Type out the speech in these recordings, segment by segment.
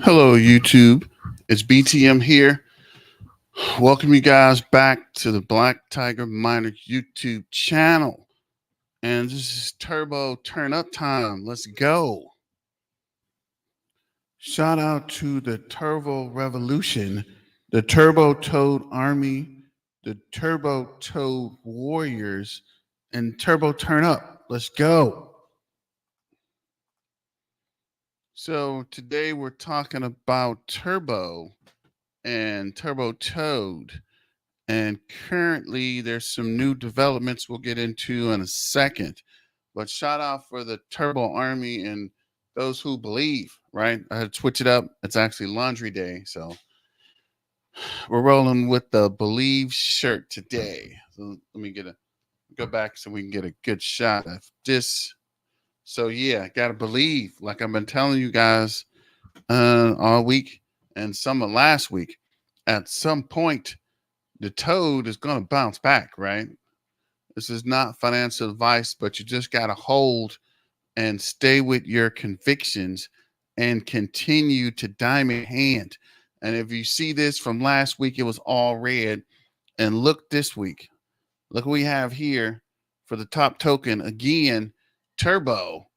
Hello, YouTube. It's BTM here. Welcome you guys back to the Black Tiger Miner YouTube channel. And this is Turbo Turn Up time. Let's go. Shout out to the Turbo Revolution, the Turbo Toad Army, the Turbo Toad Warriors, and Turbo Turn Up. Let's go. So today we're talking about Turbo and Turbo Toad. And currently, there's some new developments we'll get into in a second. But shout out for the Turbo Army and those who believe, right? I had to switch it up. It's actually laundry day. So we're rolling with the Believe shirt today. So let me go back so we can get a good shot of this. So yeah, gotta believe, like I've been telling you guys all week and some of last week. At some point, the toad is going to bounce back, right? This is not financial advice, but you just got to hold and stay with your convictions and continue to diamond hand. And if you see this from last week, it was all red. And look this week. Look what we have here for the top token. Again, Turbo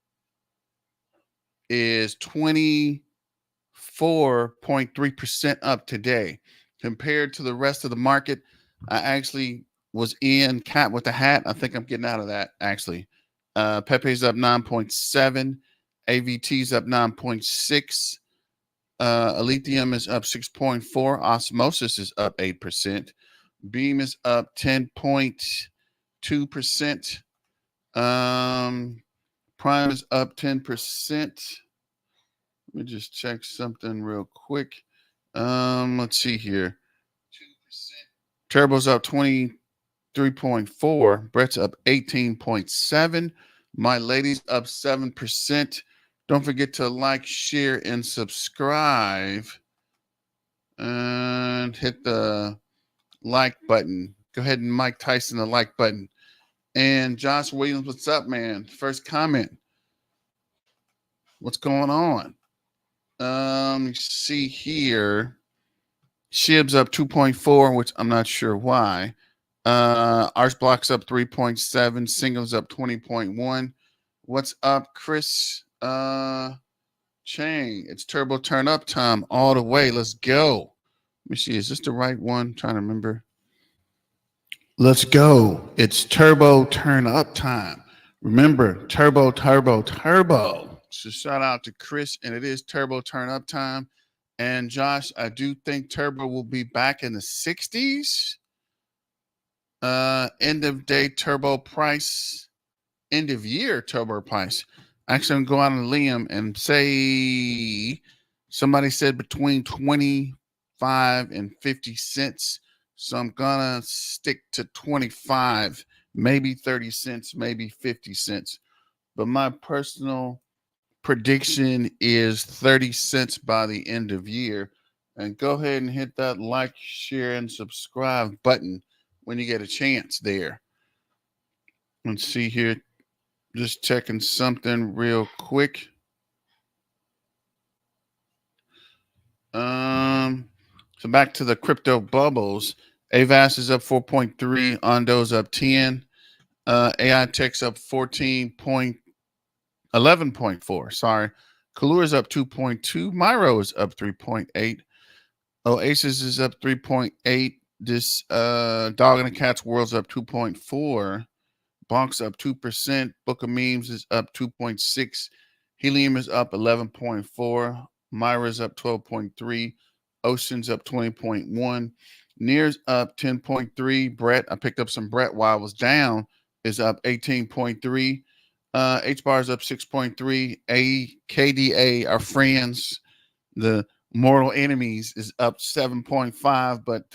is 24.3% up today compared to the rest of the market. I actually was in Cat with the Hat. I think I'm getting out of that actually. Pepe's up 9.7, AVT's up 9.6, Elysium is up 6.4, Osmosis is up 8%, Beam is up 10.2%, Prime is up 10%. Let me just check something real quick. Let's see here. 2%. Turbo's up 23.4. Brett's up 18.7. My lady's up 7%. Don't forget to like, share, and subscribe. And hit the like button. Go ahead and Mike Tyson the like button. And Josh Williams, what's up, man? First comment. What's going on? You see here. Shib's up 2.4, which I'm not sure why. Arch Block's up 3.7. Singles up 20.1. What's up, Chris Chang? It's Turbo Turn Up time all the way. Let's go. Let me see. Is this the right one? I'm trying to remember. Let's go. It's Turbo Turn Up time. Remember, Turbo, Turbo, Turbo. So shout out to Chris, and it is Turbo Turn Up time. And Josh, I do think Turbo will be back in the 60s. End of day Turbo price, end of year Turbo price. Actually, I'm going to go out on Liam and say somebody said between 25 and 50 cents. So I'm going to stick to 25, maybe 30 cents, maybe 50 cents. But my personal prediction is 30 cents by the end of year. And go ahead and hit that like, share, and subscribe button when you get a chance there. Let's see here. Just checking something real quick. So back to the crypto bubbles. AVAS is up 4.3, Ondo's up 10, AI Tech's up 11.4. Sorry. Kalura's up 2.2. Myro is up 3.8. Oasis is up 3.8. This Dog and the Cat's World's up 2.4. Bonk's up 2%. Book of Memes is up 2.6. Helium is up 11.4. Myra's up 12.3. Ocean's up 20.1. Near's up 10.3. Brett, I picked up some Brett while I was down, is up 18.3. H bar's up 6.3. KDA, our friends, the mortal enemies, is up 7.5. But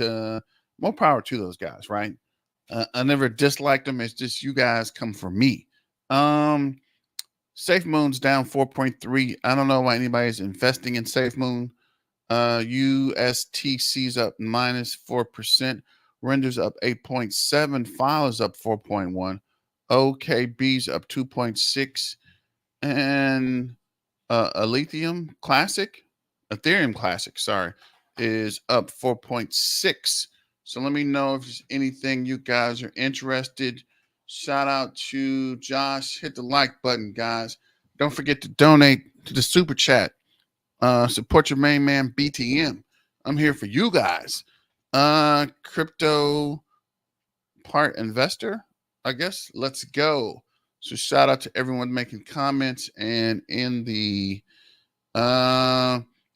more power to those guys, right? I never disliked them. It's just you guys come for me. Safe Moon's down 4.3. I don't know why anybody's investing in Safe Moon. USTC's up -4%. Render's up 8.7. File is up 4.1. OKB's up 2.6. And Elysium Classic Ethereum Classic, sorry, is up 4.6. So let me know if there's anything you guys are interested. Shout out to Josh. Hit the like button, guys. Don't forget to donate to the super chat. Support your main man BTM. I'm here for you guys. Crypto part investor, I guess. Let's go. So shout out to everyone making comments and in the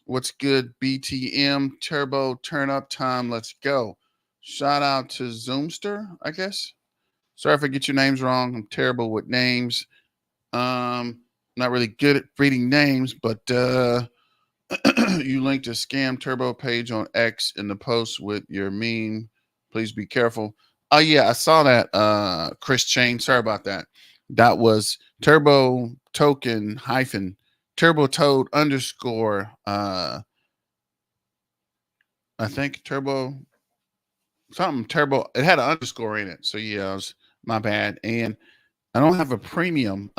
what's good BTM turbo turn up time. Let's go. Shout out to Zoomster, I guess. Sorry if I get your names wrong. I'm terrible with names. Not really good at reading names, but you linked a scam turbo page on X in the post with your meme. Please be careful. Oh yeah, I saw that. Chris Chain. Sorry about that. That was turbo token hyphen turbo toad underscore. I think turbo something turbo. It had an underscore in it. So yeah, it was my bad. And I don't have a premium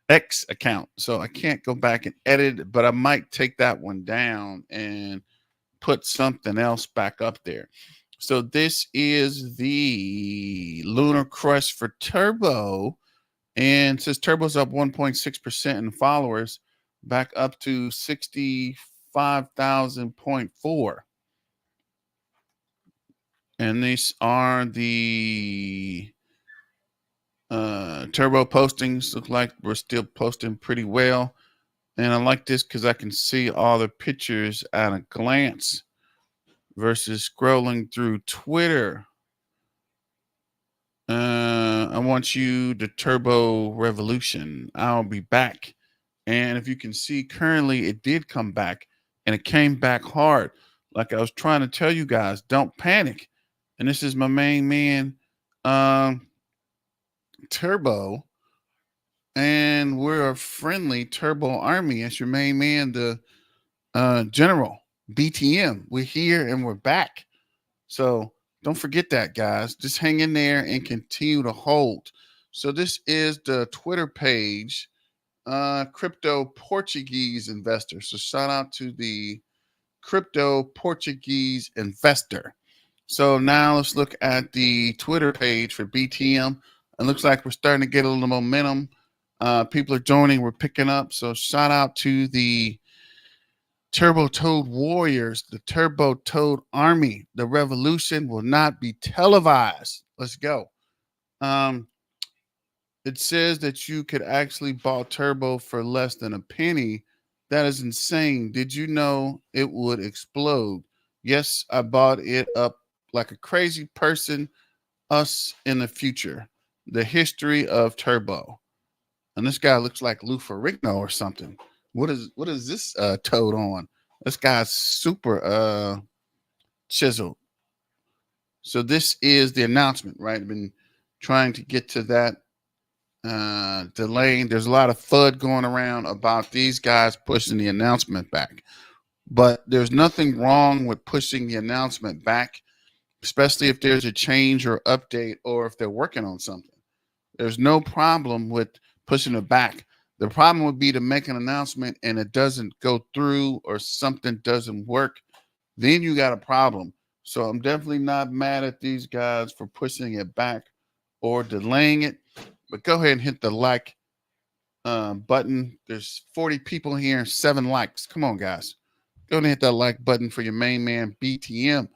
X account, so I can't go back and edit it, but I might take that one down and put something else back up there. So this is the Lunar Crush for Turbo, and since Turbo's up 1.6% in followers, back up to 65,000.4. And these are the Turbo postings. Look like we're still posting pretty well. And I like this because I can see all the pictures at a glance versus scrolling through Twitter. I want you to Turbo Revolution. I'll be back. And if you can see, currently it did come back and it came back hard. Like I was trying to tell you guys, don't panic. And this is my main man, Turbo. And we're a friendly Turbo Army. That's your main man, the General BTM. We're here and we're back. So don't forget that, guys. Just hang in there and continue to hold. So this is the Twitter page, Crypto Portuguese Investor. So shout out to the Crypto Portuguese Investor. So now let's look at the Twitter page for BTM. It looks like we're starting to get a little momentum. People are joining. We're picking up. So shout out to the Turbo Toad Warriors, the Turbo Toad Army. The revolution will not be televised. Let's go. It says that you could actually buy Turbo for less than a penny. That is insane. Did you know it would explode? Yes, I bought it up like a crazy person. Us in the future. The history of Turbo. And this guy looks like Lou Ferrigno or something. What is this toad on? This guy's super chiseled. So this is the announcement, right? I've been trying to get to that delaying. There's a lot of FUD going around about these guys pushing the announcement back. But there's nothing wrong with pushing the announcement back, especially if there's a change or update or if they're working on something. There's no problem with pushing it back. The problem would be to make an announcement and it doesn't go through or something doesn't work. Then you got a problem. So I'm definitely not mad at these guys for pushing it back or delaying it. But go ahead and hit the like button. There's 40 people here, 7 likes. Come on, guys. Go ahead and hit that like button for your main man, BTM,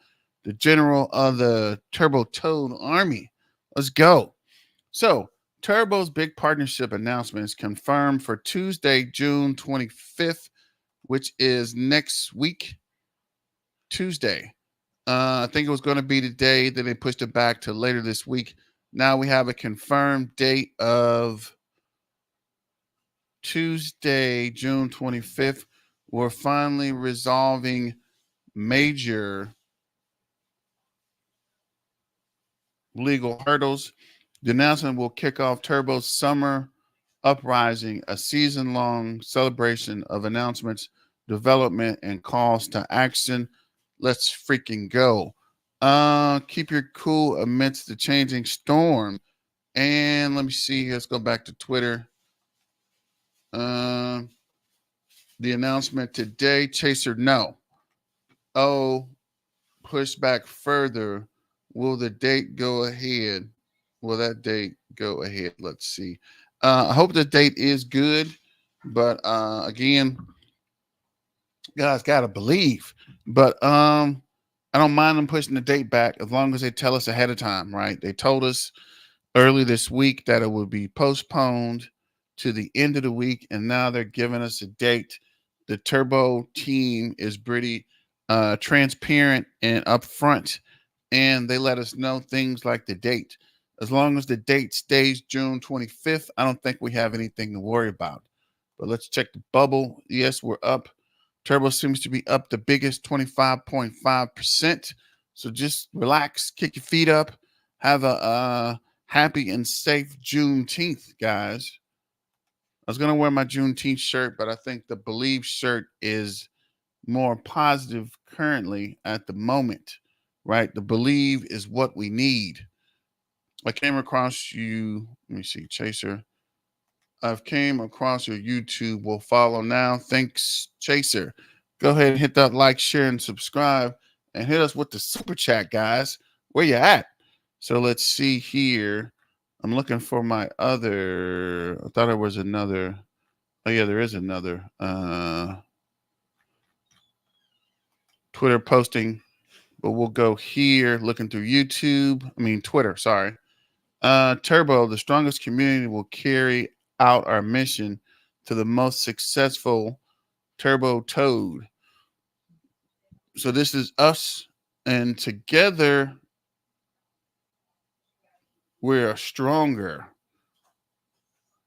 the general of the Turbo Toad Army. Let's go. So, Turbo's big partnership announcement is confirmed for Tuesday, June 25th, which is next week, Tuesday. I think it was going to be today, then they pushed it back to later this week. Now we have a confirmed date of Tuesday, June 25th. We're finally resolving major legal hurdles. The announcement will kick off Turbo's Summer Uprising, a season-long celebration of announcements, development, and calls to action. Let's freaking go. Keep your cool amidst the changing storm. And let me see. Let's go back to Twitter. The announcement today, Chaser, no. Oh, push back further. Will the date go ahead? Will that date go ahead? Let's see. I hope the date is good, but again, guys gotta believe. But I don't mind them pushing the date back as long as they tell us ahead of time, right? They told us early this week that it would be postponed to the end of the week, and now they're giving us a date. The Turbo team is pretty transparent and upfront, and they let us know things like the date. As long as the date stays June 25th, I don't think we have anything to worry about. But let's check the bubble. Yes, we're up. Turbo seems to be up the biggest, 25.5%. So just relax, kick your feet up, have a happy and safe Juneteenth, guys. I was gonna wear my Juneteenth shirt, but I think the Believe shirt is more positive currently at the moment, right? The Believe is what we need. I came across you. Let me see, Chaser. I've came across your YouTube. Will follow now. Thanks, Chaser. Go ahead and hit that like, share, and subscribe, and hit us with the super chat, guys. Where you at? So let's see here. I'm looking for my other. I thought there was another. Oh yeah, there is another Twitter posting, but we'll go here. Looking through YouTube. I mean Twitter. Sorry. Turbo, the strongest community will carry out our mission to the most successful Turbo Toad. So this is us, and together we're stronger.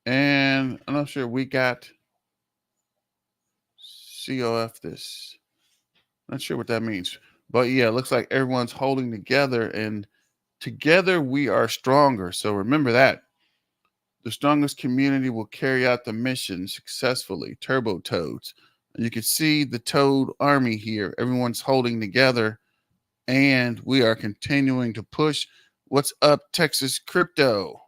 And I'm not sure we got COF this. Not sure what that means. But yeah, it looks like everyone's holding together, and together we are stronger. So remember that. The strongest community will carry out the mission successfully. Turbo Toads. And you can see the Toad army here. Everyone's holding together, and we are continuing to push. What's up, Texas Crypto?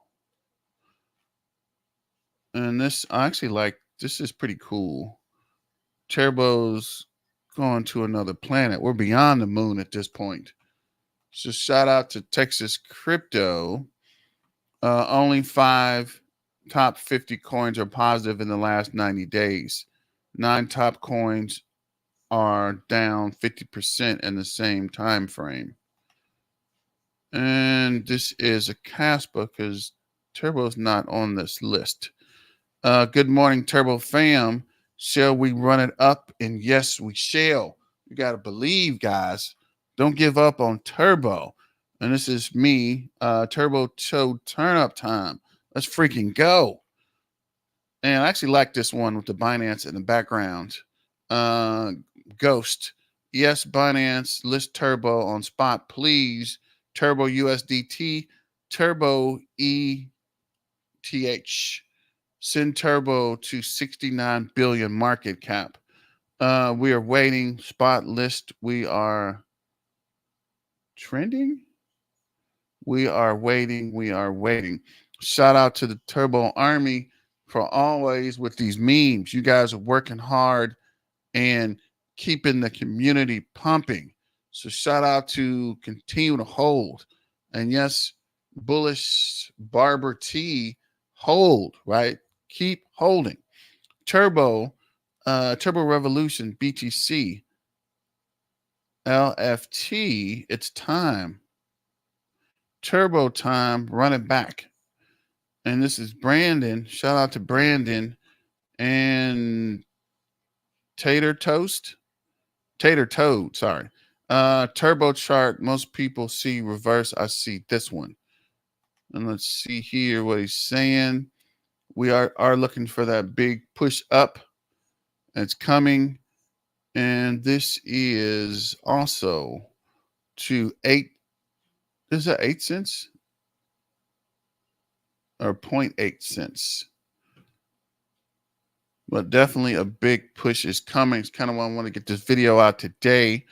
And this, I actually like, this is pretty cool. Turbo's going to another planet. We're beyond the moon at this point. So shout out to Texas Crypto. Only 5 top 50 coins are positive in the last 90 days. 9 top coins are down 50% in the same time frame. And this is a Caspa because Turbo's not on this list. Good morning, Turbo fam. Shall we run it up? And yes, we shall. You got to believe, guys. Don't give up on Turbo. And this is me, Turbo Show Turn Up Time. Let's freaking go. And I actually like this one with the Binance in the background. Ghost. Yes, Binance, list Turbo on spot, please. Turbo USDT, Turbo ETH. Send Turbo to 69 billion market cap. We are waiting. Spot list. We are trending. We are waiting. We are waiting. Shout out to the Turbo Army for always with these memes. You guys are working hard and keeping the community pumping. So shout out to continue to hold. And yes, bullish Barber T, hold, right? Keep holding. Turbo, Turbo Revolution, BTC, LFT, it's time. Turbo time, run it back. And this is Brandon. Shout out to Brandon and Tater Toast. Tater Toad, sorry. Turbo chart, most people see reverse. I see this one. And let's see here what he's saying. We are looking for that big push up. It's coming. And this is also to 8. Is that 8 cents? Or 0.8 cents? But definitely a big push is coming. It's kind of why I want to get this video out today.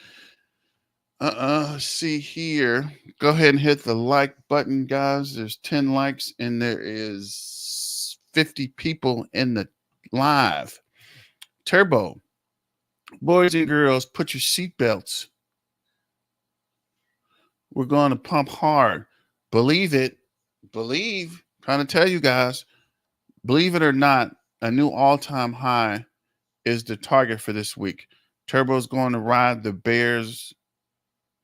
See here. Go ahead and hit the like button, guys. There's 10 likes and there is 50 people in the live. Turbo. Boys and girls, put your seatbelts. We're going to pump hard. Believe it. Believe. Trying to tell you guys. Believe it or not, a new all-time high is the target for this week. Turbo's going to ride the Bears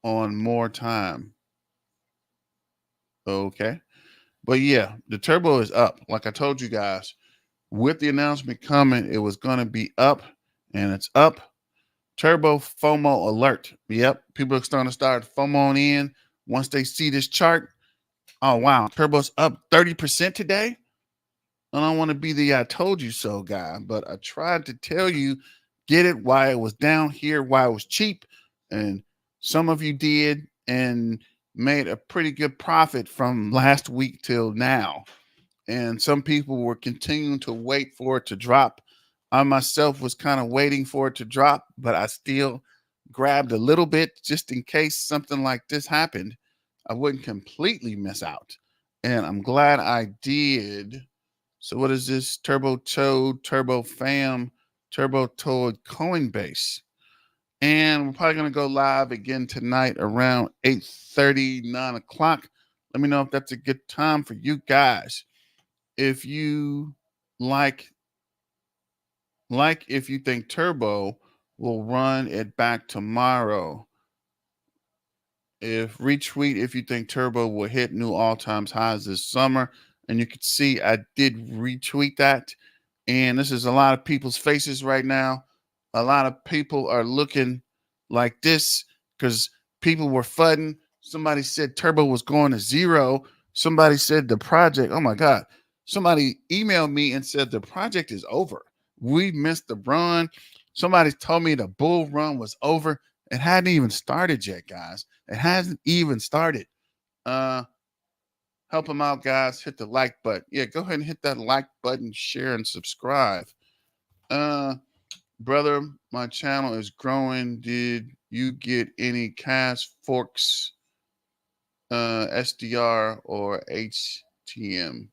on more time. Okay. But yeah, the Turbo is up. Like I told you guys, with the announcement coming, it was going to be up, and it's up. Turbo FOMO alert. Yep. People are starting to start FOMOing in once they see this chart. Oh, wow. Turbo's up 30% today. I don't want to be the I told you so guy, but I tried to tell you, get it, why it was down here, why it was cheap. And some of you did and made a pretty good profit from last week till now. And some people were continuing to wait for it to drop. I myself was kind of waiting for it to drop, but I still grabbed a little bit just in case something like this happened. I wouldn't completely miss out. And I'm glad I did. So what is this? Turbo Toad, Turbo Fam, Turbo Toad Coinbase. And we're probably going to go live again tonight around 8:30, 9 o'clock. Let me know if that's a good time for you guys. If you like if you think Turbo will run it back tomorrow. If retweet if you think Turbo will hit new all-time highs this summer. And you can see I did retweet that. And this is a lot of people's faces right now. A lot of people are looking like this because people were fudding. Somebody said Turbo was going to zero. Somebody said the project, oh my God. Somebody emailed me and said the project is over. We missed the run. Somebody told me the bull run was over. It hadn't even started yet, guys. It hasn't even started. Help them out, guys. Hit the like button. Yeah, go ahead and hit that like button, share, and subscribe. Brother, my channel is growing. Did you get any cash forks, SDR or HTM?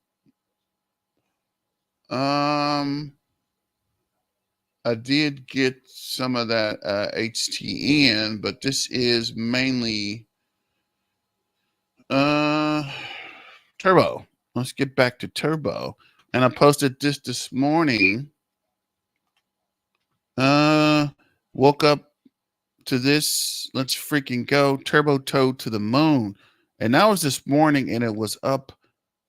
I did get some of that HTN, but this is mainly Turbo. Let's get back to Turbo. And I posted this morning. Woke up to this. Let's freaking go. Turbo Toad to the moon. And that was this morning, and it was up.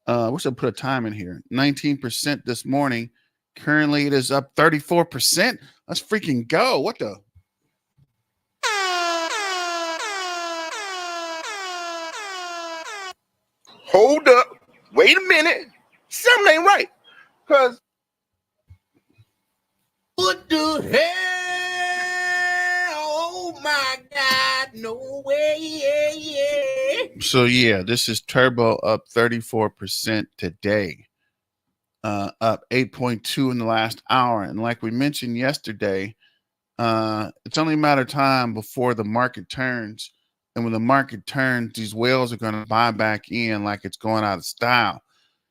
I wish I put a time in here. 19% this morning. Currently, it is up 34%. Let's freaking go. What the? Hold up. Wait a minute. Something ain't right. Because what the hell? Oh my God. No way. So yeah, this is Turbo up 34% today. Up 8.2 in the last hour. And like we mentioned yesterday, it's only a matter of time before the market turns. And when the market turns, these whales are going to buy back in like it's going out of style.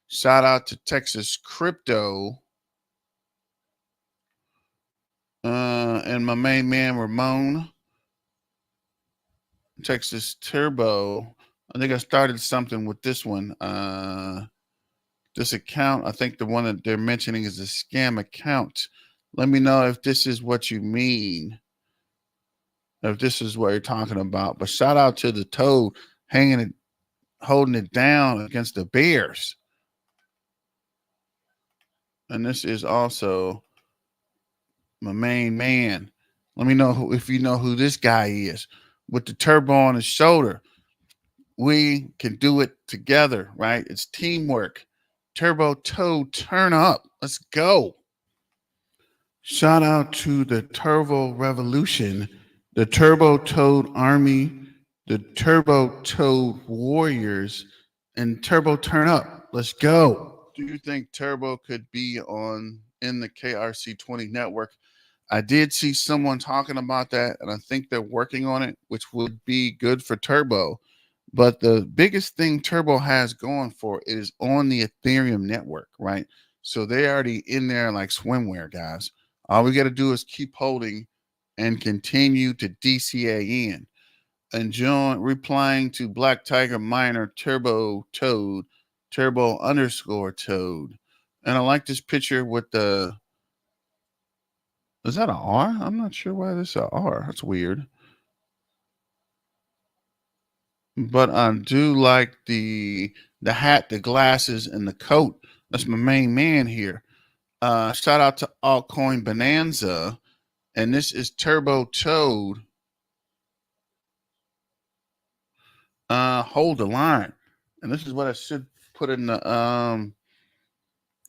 Shout out to Texas Crypto and my main man, Ramon. Texas Turbo. I think I started something with this one. This account, I think the one that they're mentioning is a scam account. Let me know if this is what you mean, if this is what you're talking about. But shout out to the Toad hanging it, holding it down against the Bears. And this is also my main man. Let me know if you know who this guy is with the turbo on his shoulder. We can do it together, right? It's teamwork. Turbo Toad, turn up. Let's go. Shout out to the Turbo Revolution, the Turbo Toad Army, the Turbo Toad Warriors, and Turbo Turn Up. Let's go. Do you think Turbo could be on in the KRC20 network? I did see someone talking about that, and I think they're working on it, which would be good for Turbo. But the biggest thing Turbo has going for it is on the Ethereum network, right? So they're already in there like swimwear, guys. All we got to do is keep holding and continue to DCA in. And John replying to blacktigerminer turbo toad, turbo underscore toad. And I like this picture with the, is that an R? I'm not sure why this is an R. That's weird. But I do like the hat, the glasses, and the coat. That's my main man here. Shout out to Altcoin Bonanza. And this is Turbo Toad. Hold the line. And this is what I should put in the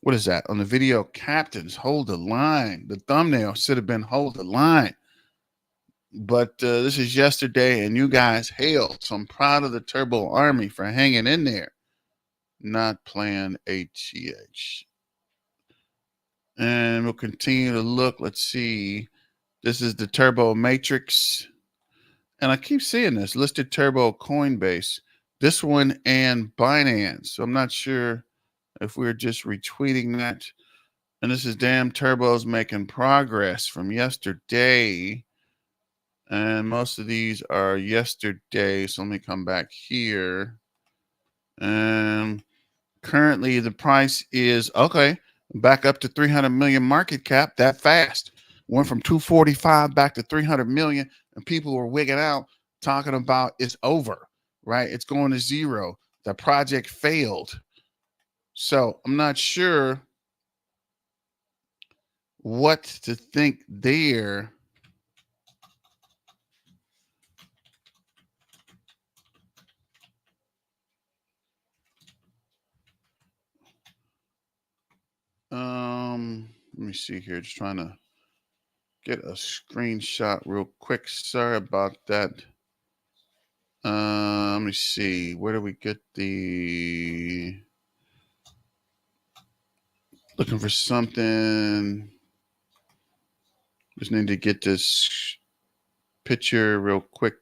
what is that? On the video captains, hold the line. The thumbnail should have been hold the line. But this is yesterday, and you guys hailed. So I'm proud of the Turbo Army for hanging in there. Not playing HGH. And we'll continue to look. Let's see. This is the Turbo Matrix. And I keep seeing this listed Turbo Coinbase. This one and Binance. So I'm not sure if we're just retweeting that. And this is Damn Turbo's making progress from yesterday. And most of these are yesterday. So let me come back here. And currently the price is okay. Back up to 300 million market cap that fast. Went from 245 back to 300 million. And people were wigging out talking about it's over, right? It's going to zero. The project failed. So I'm not sure what to think there. Let me see here. Just trying to get a screenshot real quick. Sorry about that. Let me see. Where do we get the? Looking for something. Just need to get this picture real quick.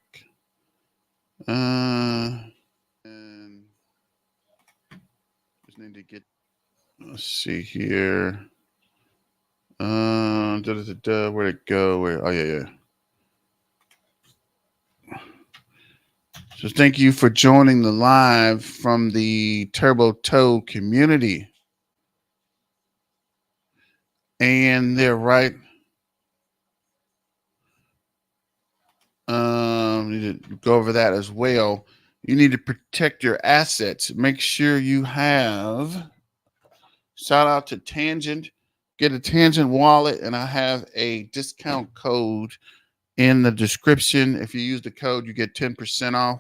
And just need to get. Let's see here. Where'd it go? Oh yeah. So thank you for joining the live from the Turbo Toad community. And they're right. Need to go over that as well. You need to protect your assets. Make sure you have. Shout out to Tangent. Get a Tangent wallet, and I have a discount code in the description. If you use the code, you get 10% off.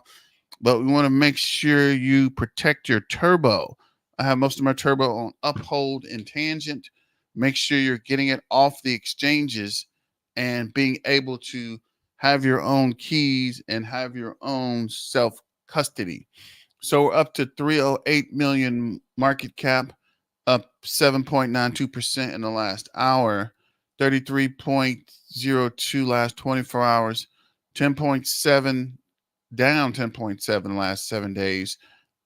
But we want to make sure you protect your turbo. I have most of my turbo on Uphold and Tangent. Make sure you're getting it off the exchanges and being able to have your own keys and have your own self custody. So we're up to 308 million market cap, up 7.92% in the last hour, 33.02 last 24 hours, 10.7 down 10.7 last 7 days,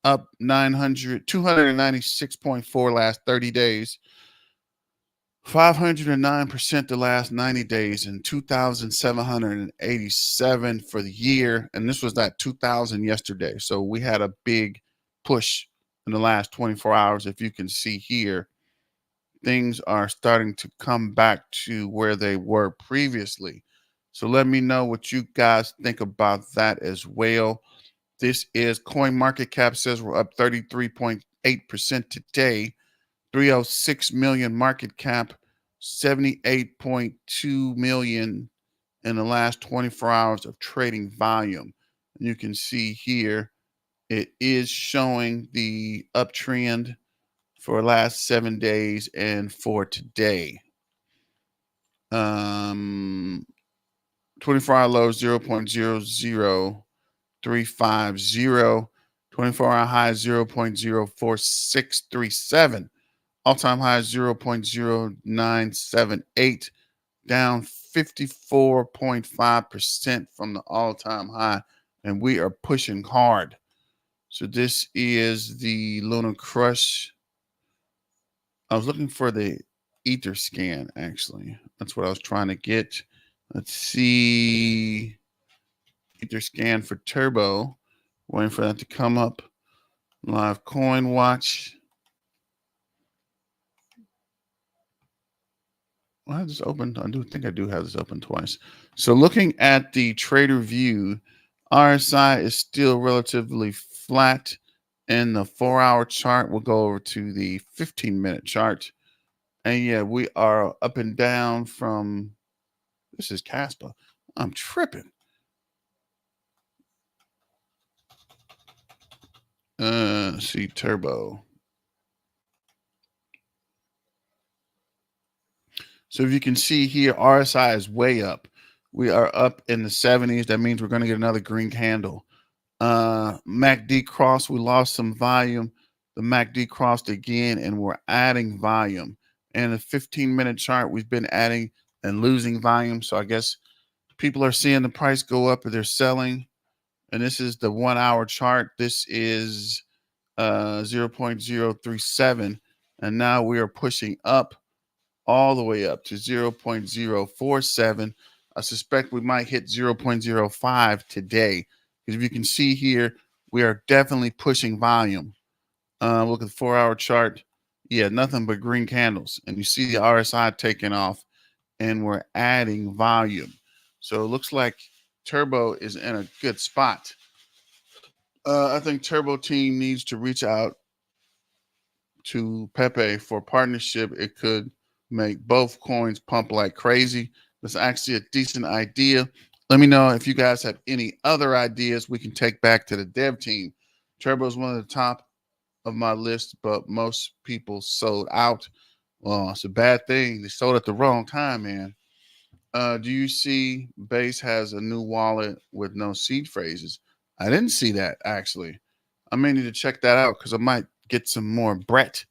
up 296.4 last 30 days, 509% the last 90 days, and 2,787 for the year. And this was that 2,000 yesterday. So we had a big push in the last 24 hours. If you can see here, things are starting to come back to where they were previously. So let me know what you guys think about that as well. This is CoinMarketCap says we're up 33.8% today. 306 million market cap, 78.2 million in the last 24 hours of trading volume. And you can see here, it is showing the uptrend for the last 7 days and for today. 24-hour low 0.00350. 24-hour high 0.04637. All-time high 0.0978, down 54.5% from the all-time high, and we are pushing hard. So this is the Lunar Crush. I was looking for the Ether scan, actually. That's what I was trying to get. Let's see. Ether scan for Turbo. Waiting for that to come up. Live coin watch. Well, I have this open. I do think I do have this open twice. So looking at the trader view, RSI is still relatively flat in the 4-hour chart. We'll go over to the 15-minute chart. And yeah, we are up and down from, this is Caspa. I'm tripping. Let's see, Turbo. So if you can see here, RSI is way up. We are up in the 70s. That means we're going to get another green candle. MACD cross, we lost some volume. The MACD crossed again, and we're adding volume. And the 15-minute chart, we've been adding and losing volume. So I guess people are seeing the price go up, or they're selling. And this is the 1-hour chart. This is 0.037. And now we are pushing up all the way up to 0.047. I suspect we might hit 0.05 today. Because if you can see here, we are definitely pushing volume. Look at the 4-hour chart. Yeah, nothing but green candles. And you see the RSI taking off, and we're adding volume. So it looks like Turbo is in a good spot. I think Turbo team needs to reach out to Pepe for partnership. It could make both coins pump like crazy. That's actually a decent idea. Let me know if you guys have any other ideas we can take back to the dev team. Turbo is one of the top of my list, but most people sold out. Well, it's a bad thing. They sold at the wrong time, man. Do you see Base has a new wallet with no seed phrases? I didn't see that actually. I may need to check that out because I might get some more Brett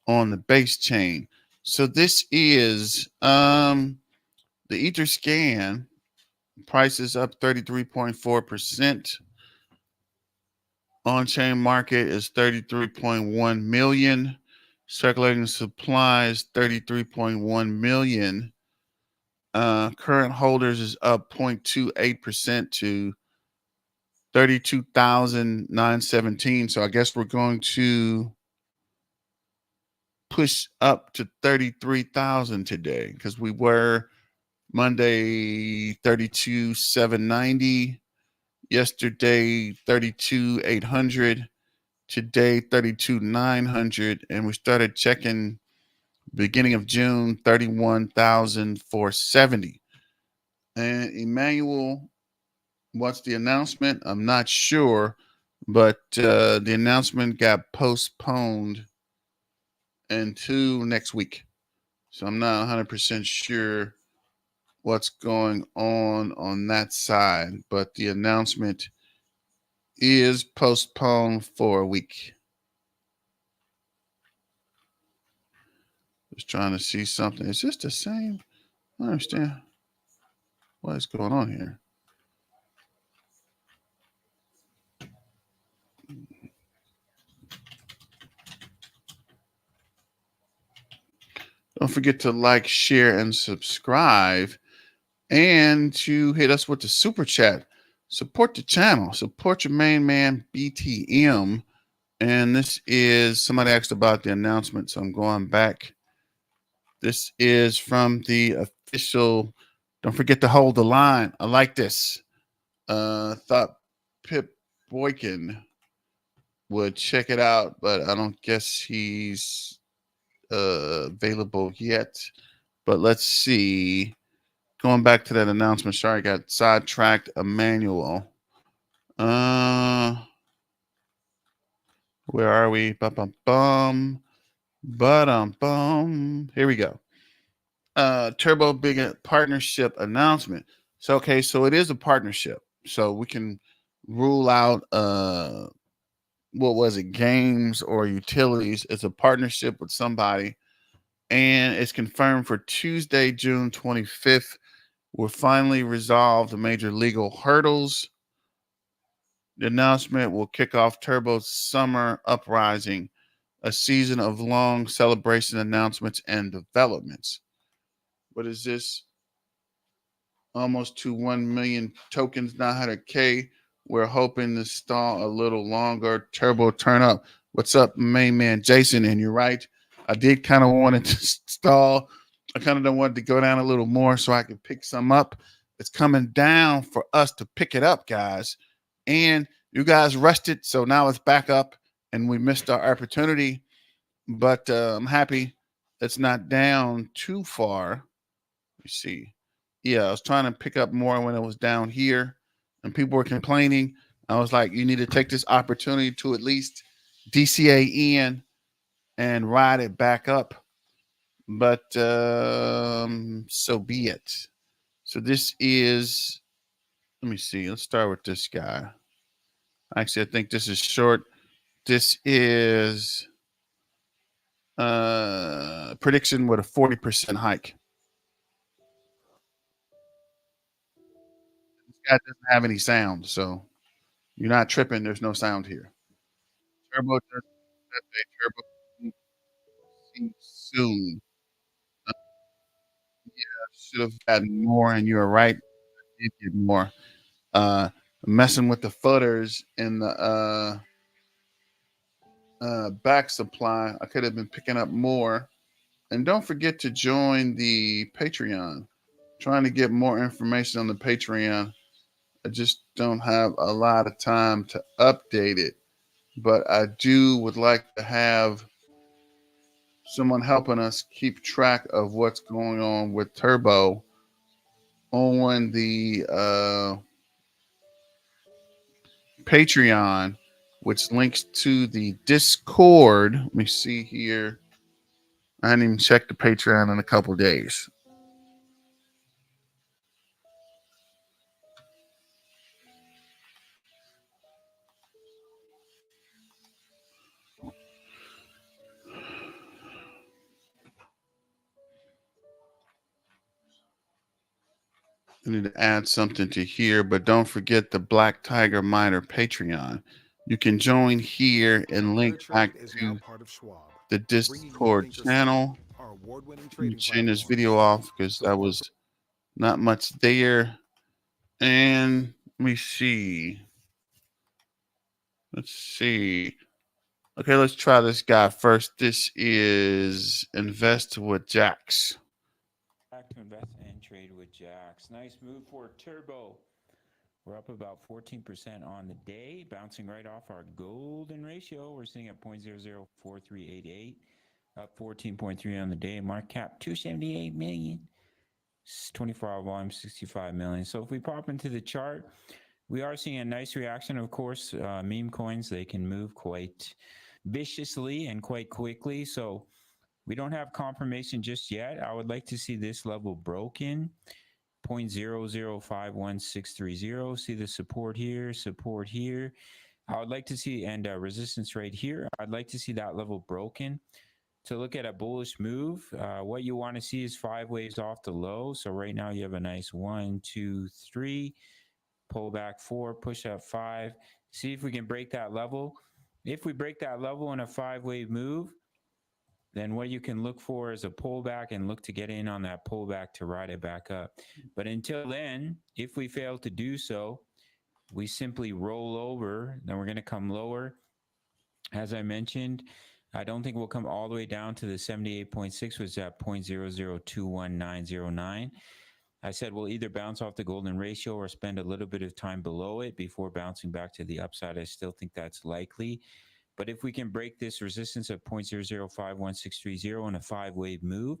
on the Base chain. So this is the Ether scan. Price is up 33.4%. On-chain market is 33.1 million. Circulating supply is 33.1 million. Current holders is up 0.28% to 32,917. So I guess we're going to push up to 33,000 today because we were Monday 32,790, yesterday 32,800, today 32,900, and we started checking beginning of June 31,470. And Emmanuel, what's the announcement? I'm not sure, but the announcement got postponed into next week. So I'm not 100% sure what's going on that side, but the announcement is postponed for a week. Just trying to see something. Is this the same? I don't understand what is going on here. Don't forget to like, share, and subscribe, and to hit us with the super chat. Support the channel. Support your main man, BTM. And this is, somebody asked about the announcement, so I'm going back. This is from the official. Don't forget to hold the line. I like this. Thought Pip Boykin would check it out, but I don't guess he's available yet. But let's see. Going back to that announcement. Sorry, I got sidetracked. Emmanuel. Where are we? Bum. Here we go. Turbo big partnership announcement. So okay, so it is a partnership. So we can rule out what was it, games or utilities. It's a partnership with somebody, and it's confirmed for Tuesday, June 25th. We'll finally resolve the major legal hurdles. The announcement will kick off Turbo's summer uprising, a season of long celebration announcements and developments. What is this? almost to 1 million tokens, 900K. We're hoping to stall a little longer. Turbo turn up. What's up, main man Jason? And you're right. I did kind of want to stall. I kind of don't want it to go down a little more so I can pick some up. It's coming down for us to pick it up, guys. And you guys rushed it, so now it's back up, and we missed our opportunity. But I'm happy it's not down too far. Let me see. Yeah, I was trying to pick up more when it was down here, and people were complaining. I was like, you need to take this opportunity to at least DCA in and ride it back up. But so be it. So this is, let me see. Let's start with this guy. Actually, I think this is short. This is prediction with a 40% hike. This guy doesn't have any sound, so you're not tripping. There's no sound here. Turbo does that day. Turbo soon. Uh, Should have gotten more, and you were right. I did get more. Uh, Messing with the footers and the back supply, I could have been picking up more. And don't forget to join the Patreon. Trying to get more information on the Patreon. I just don't have a lot of time to update it, but I do would like to have someone helping us keep track of what's going on with Turbo on the Patreon, which links to the Discord. Let me see here. I hadn't even checked the Patreon in a couple days. I need to add something to here, but don't forget the Black Tiger Miner Patreon. You can join here and link back to the Discord channel. Let me turn this video off because that was not much there. And let me see. Let's see. Okay, let's try this guy first. This is Invest with Jax. Back to invest and trade with Jax. Nice move for Turbo. We're up about 14% on the day, bouncing right off our golden ratio. We're sitting at 0.004388, up 14.3 on the day. Market cap 278 million. 24-hour volume 65 million. So if we pop into the chart, we are seeing a nice reaction. Of course, meme coins, they can move quite viciously and quite quickly. So we don't have confirmation just yet. I would like to see this level broken. 0.0051630. See the support here, support here. I would like to see, and resistance right here. I'd like to see that level broken. To look at a bullish move, what you want to see is 5 waves off the low. So right now you have a nice 1, 2, 3, pull back 4, push up 5. See if we can break that level. If we break that level in a 5-wave move, then what you can look for is a pullback and look to get in on that pullback to ride it back up. But until then, if we fail to do so, we simply roll over. Then we're going to come lower. As I mentioned, I don't think we'll come all the way down to the 78.6, which is at 0.0021909. I said we'll either bounce off the golden ratio or spend a little bit of time below it before bouncing back to the upside. I still think that's likely. But if we can break this resistance of 0.0051630 in a 5-wave move,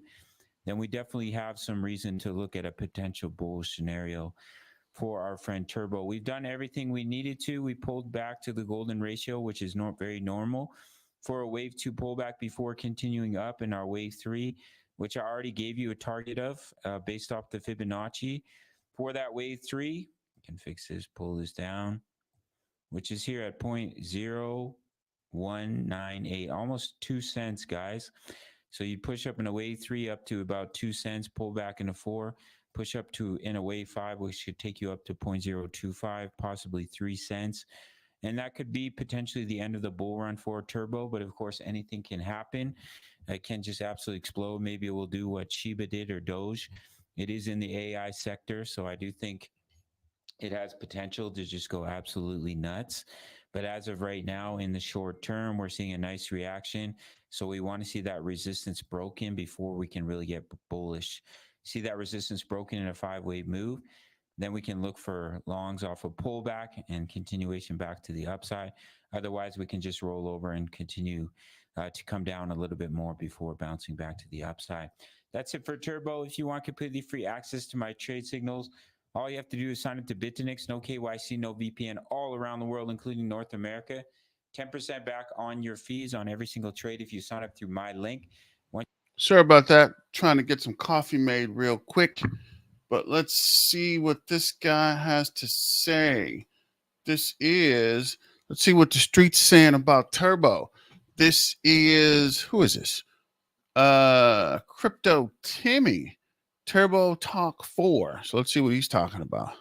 then we definitely have some reason to look at a potential bullish scenario for our friend Turbo. We've done everything we needed to. We pulled back to the golden ratio, which is not very normal for a wave 2 pullback before continuing up in our wave 3, which I already gave you a target of based off the Fibonacci. For that wave 3, I can fix this, pull this down, which is here at 0.0198, almost 2 cents, guys. So you push up in a wave 3 up to about 2 cents, pull back in a 4, push up to in a wave 5, which should take you up to 0.025, possibly 3 cents. And that could be potentially the end of the bull run for Turbo. But of course, anything can happen. It can just absolutely explode. Maybe it will do what Shiba did or Doge It is in the AI sector, so I do think it has potential to just go absolutely nuts. But as of right now, in the short term, we're seeing a nice reaction. So we want to see that resistance broken before we can really get bullish. See that resistance broken in a 5-way move. Then we can look for longs off a pullback and continuation back to the upside. Otherwise, we can just roll over and continue to come down a little bit more before bouncing back to the upside. That's it for Turbo. If you want completely free access to my trade signals, all you have to do is sign up to Bitinix. No KYC, no VPN, all around the world, including North America. 10% back on your fees on every single trade if you sign up through my link. Sorry about that. Trying to get some coffee made real quick. But let's see what this guy has to say. Let's see what the street's saying about Turbo. This is, who is this? Crypto Timmy, Turbo Talk 4. So let's see what he's talking about.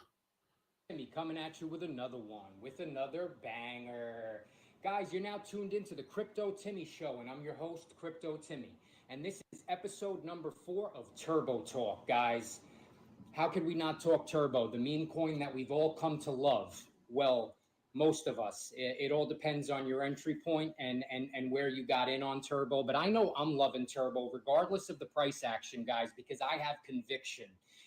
Timmy coming at you with another one, with another banger. Guys, you're now tuned into the Crypto Timmy Show, and I'm your host, Crypto Timmy. And this is episode number 4 of Turbo Talk, guys. How could we not talk Turbo, the meme coin that we've all come to love? Well, most of us. It all depends on your entry point and where you got in on Turbo. But I know I'm loving Turbo regardless of the price action, guys, because I have conviction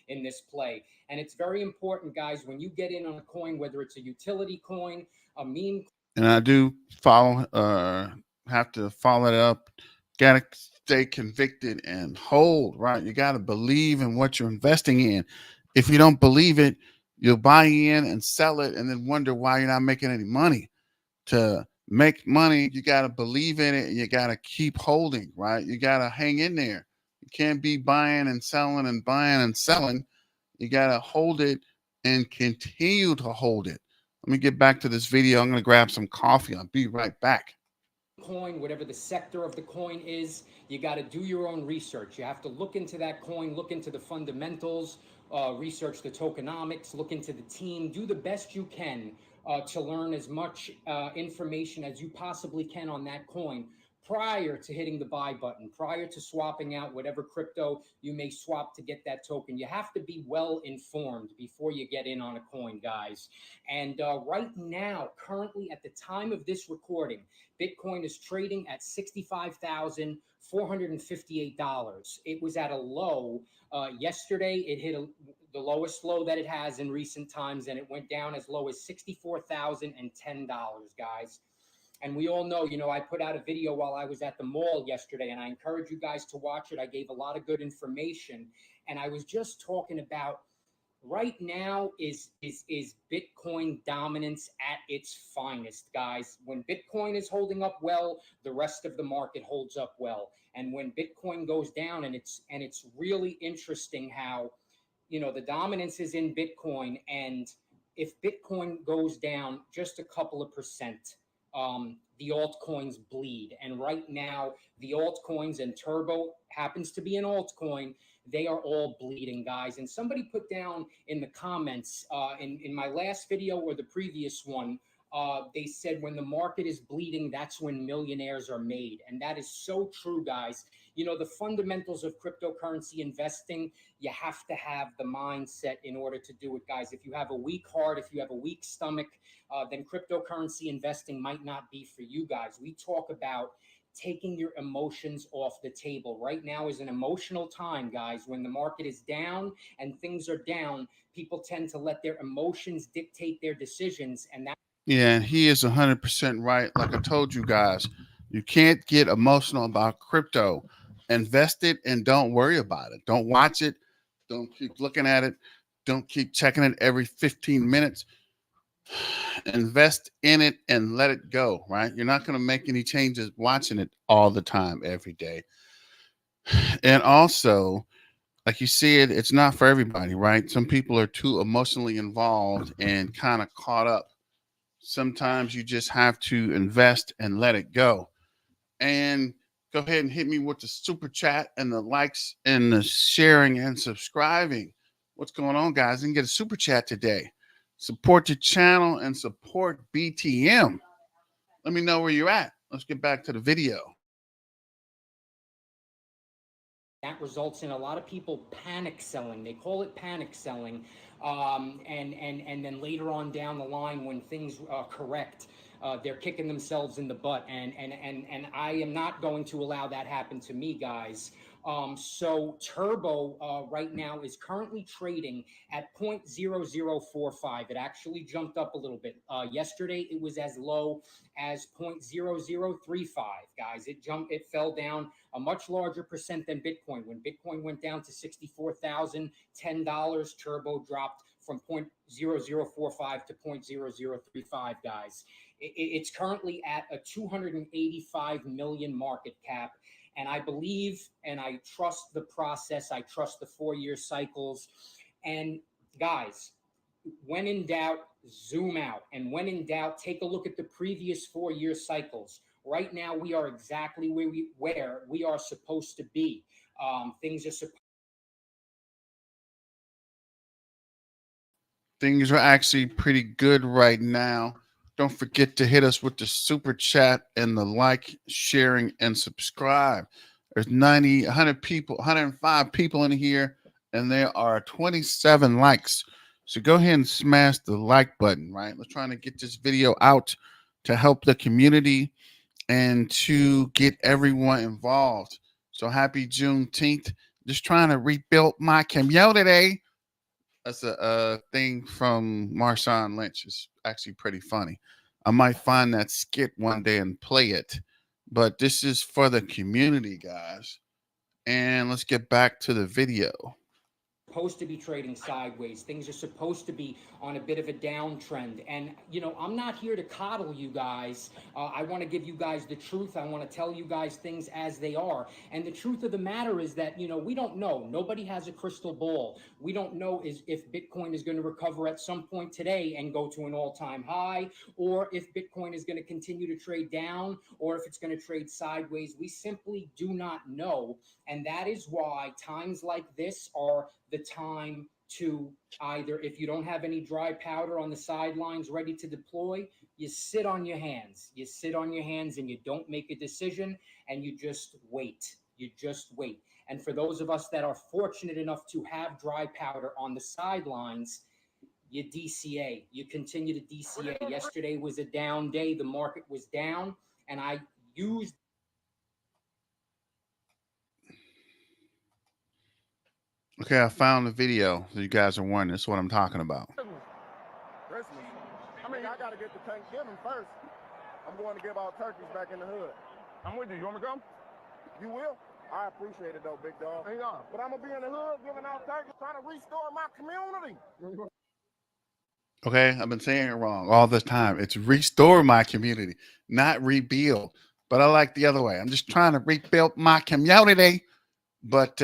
in this play. And it's very important, guys, when you get in on a coin, whether it's a utility coin, a meme. And I do have to follow it up. Gotta stay convicted and hold, right? You gotta believe in what you're investing in. If you don't believe it, you'll buy in and sell it and then wonder why you're not making any money. To make money, you gotta believe in it and you gotta keep holding, right? You gotta hang in there. You can't be buying and selling and buying and selling. You gotta hold it and continue to hold it. Let me get back to this video. I'm going to grab some coffee. I'll be right back. Coin, whatever the sector of the coin is, you got to do your own research. You have to look into that coin, look into the fundamentals, research the tokenomics, look into the team, do the best you can to learn as much information as you possibly can on that coin prior to hitting the buy button, prior to swapping out whatever crypto you may swap to get that token. You have to be well informed before you get in on a coin, guys. And right now, currently at the time of this recording, Bitcoin is trading at $65,458. It was at a low yesterday. It hit the lowest low that it has in recent times, and it went down as low as $64,010, guys. And we all know, I put out a video while I was at the mall yesterday, and I encourage you guys to watch it. I gave a lot of good information, and I was just talking about right now is Bitcoin dominance at its finest, guys. When Bitcoin is holding up well, the rest of the market holds up well. And when Bitcoin goes down, and it's really interesting how, the dominance is in Bitcoin, and if Bitcoin goes down just a couple of percent, the altcoins bleed. And right now, the altcoins, and Turbo happens to be an altcoin, they are all bleeding, guys. And somebody put down in the comments in my last video or the previous one, they said when the market is bleeding, that's when millionaires are made. And that is so true, guys. The fundamentals of cryptocurrency investing, you have to have the mindset in order to do it, guys. If you have a weak heart, if you have a weak stomach, then cryptocurrency investing might not be for you guys. We talk about taking your emotions off the table. Right now is an emotional time, guys. When the market is down and things are down, people tend to let their emotions dictate their decisions. And that. Yeah, and he is 100% right. Like I told you guys, you can't get emotional about crypto. Invest it and don't worry about it. Don't watch it. Don't keep looking at it. Don't keep checking it every 15 minutes. Invest in it and let it go, right? You're not going to make any changes watching it all the time, every day. And also, like you said, it's not for everybody, right? Some people are too emotionally involved and kind of caught up. Sometimes you just have to invest and let it go. And go ahead and hit me with the super chat and the likes and the sharing and subscribing. What's going on, guys? You can get a super chat today. Support the channel and support BTM. Let me know where you're at. Let's get back to the video. That results in a lot of people panic selling. They call it panic selling. And then later on down the line, when things correct, they're kicking themselves in the butt. And I am not going to allow that happen to me, guys. So Turbo right now is currently trading at 0.0045. It actually jumped up a little bit. Yesterday, it was as low as 0.0035, guys. It fell down a much larger percent than Bitcoin. When Bitcoin went down to $64,010, Turbo dropped from 0.0045 to 0.0035, guys. It's currently at a 285 million market cap. And I believe and I trust the process. I trust the 4-year cycles. And guys, when in doubt, zoom out. And when in doubt, take a look at the previous 4-year cycles. Right now, we are exactly where we are supposed to be. Things are actually pretty good right now. Don't forget to hit us with the super chat and the like, sharing, and subscribe. There's 90, 100 people, 105 people in here, and there are 27 likes. So go ahead and smash the like button, right? We're trying to get this video out to help the community and to get everyone involved. So happy Juneteenth. Just trying to rebuild my community. That's a thing from Marshawn Lynch. It's actually pretty funny. I might find that skit one day and play it. But this is for the community, guys. And let's get back to the video. Supposed to be trading sideways. Things are supposed to be on a bit of a downtrend. And, I'm not here to coddle you guys. I want to give you guys the truth. I want to tell you guys things as they are. And the truth of the matter is that, we don't know. Nobody has a crystal ball. We don't know if Bitcoin is going to recover at some point today and go to an all-time high, or if Bitcoin is going to continue to trade down, or if it's going to trade sideways. We simply do not know. And that is why times like this are the time to either, if you don't have any dry powder on the sidelines ready to deploy, you sit on your hands. You sit on your hands and you don't make a decision, and you just wait. You just wait. And for those of us that are fortunate enough to have dry powder on the sidelines, you DCA. You continue to DCA. Yesterday was a down day. The market was down, and I used. Okay, I found the video. So you guys are wondering. This is what I'm talking about. Christmas. I gotta get to Thanksgiving first. I'm going to give out turkeys back in the hood. I'm with you. You want me to come? You will? I appreciate it though, big dog. Hang on. But I'm gonna be in the hood giving out turkeys, trying to restore my community. Okay, I've been saying it wrong all this time. It's restore my community, not rebuild. But I like the other way. I'm just trying to rebuild my community. But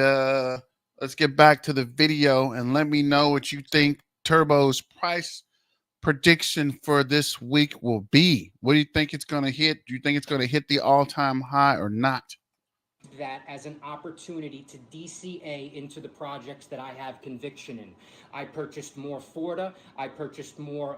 let's get back to the video and let me know what you think Turbo's price prediction for this week will be. What do you think it's going to hit? Do you think it's going to hit the all-time high or not? That as an opportunity to DCA into the projects that I have conviction in. I purchased more Forta. I purchased more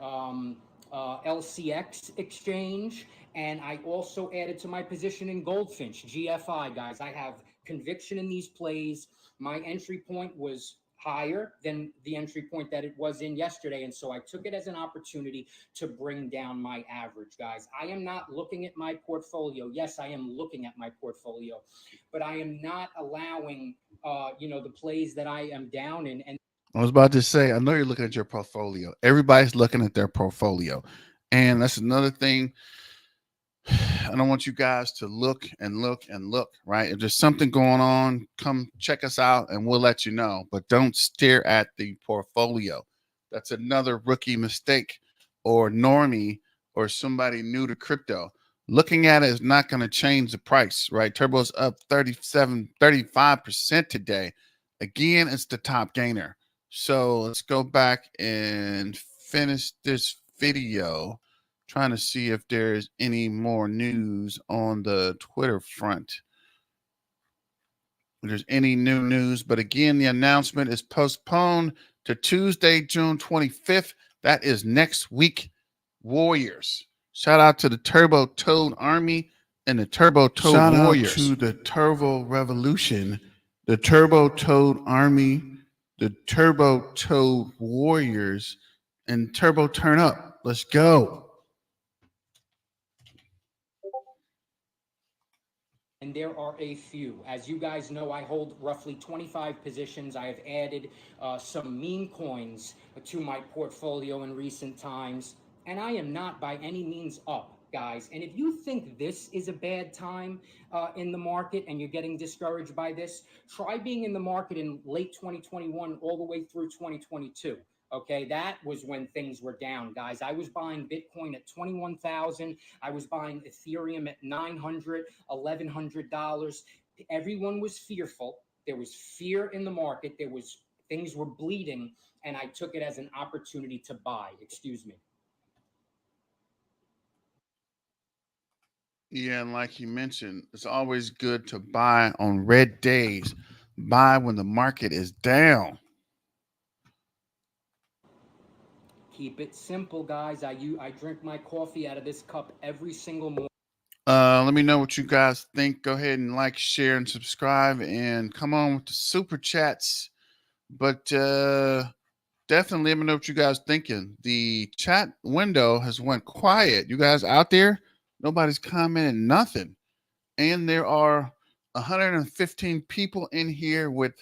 LCX exchange. And I also added to my position in Goldfinch, GFI, guys. I have conviction in these plays. My entry point was higher than the entry point that it was in yesterday. And so I took it as an opportunity to bring down my average, guys. I am not looking at my portfolio. Yes, I am looking at my portfolio, but I am not allowing, the plays that I am down in. And I was about to say, I know you're looking at your portfolio. Everybody's looking at their portfolio. And that's another thing. I don't want you guys to look and look and look, right? If there's something going on, come check us out and we'll let you know. But don't stare at the portfolio. That's another rookie mistake or normie or somebody new to crypto. Looking at it is not going to change the price, right? Turbo's up 35% today. Again, it's the top gainer. So let's go back and finish this video. Trying to see if there's any more news on the Twitter front. If there's any new news, but again, the announcement is postponed to Tuesday, June 25th. That is next week. Warriors. Shout out to the Turbo Toad Army and the Turbo Toad Warriors. Shout out to the Turbo Revolution. the Turbo Toad Army, the Turbo Toad Warriors, and Turbo Turn Up. Let's go. And there are a few. As you guys know, I hold roughly 25 positions. I have added some meme coins to my portfolio in recent times. And I am not by any means up, guys. And if you think this is a bad time in the market and you're getting discouraged by this, try being in the market in late 2021 all the way through 2022. Okay, that was when things were down, guys. I was buying Bitcoin at 21,000. I was buying Ethereum at $900, $1,100. Everyone was fearful. There was fear in the market. Things were bleeding, and I took it as an opportunity to buy. Excuse me. Yeah, and like you mentioned, it's always good to buy on red days. Buy when the market is down. Keep it simple, guys. I drink my coffee out of this cup every single morning. Let me know what you guys think. Go ahead and like, share, and subscribe, and come on with the super chats. But definitely let me know what you guys thinking. The chat window has went quiet. You guys out there? Nobody's commenting nothing. And there are 115 people in here with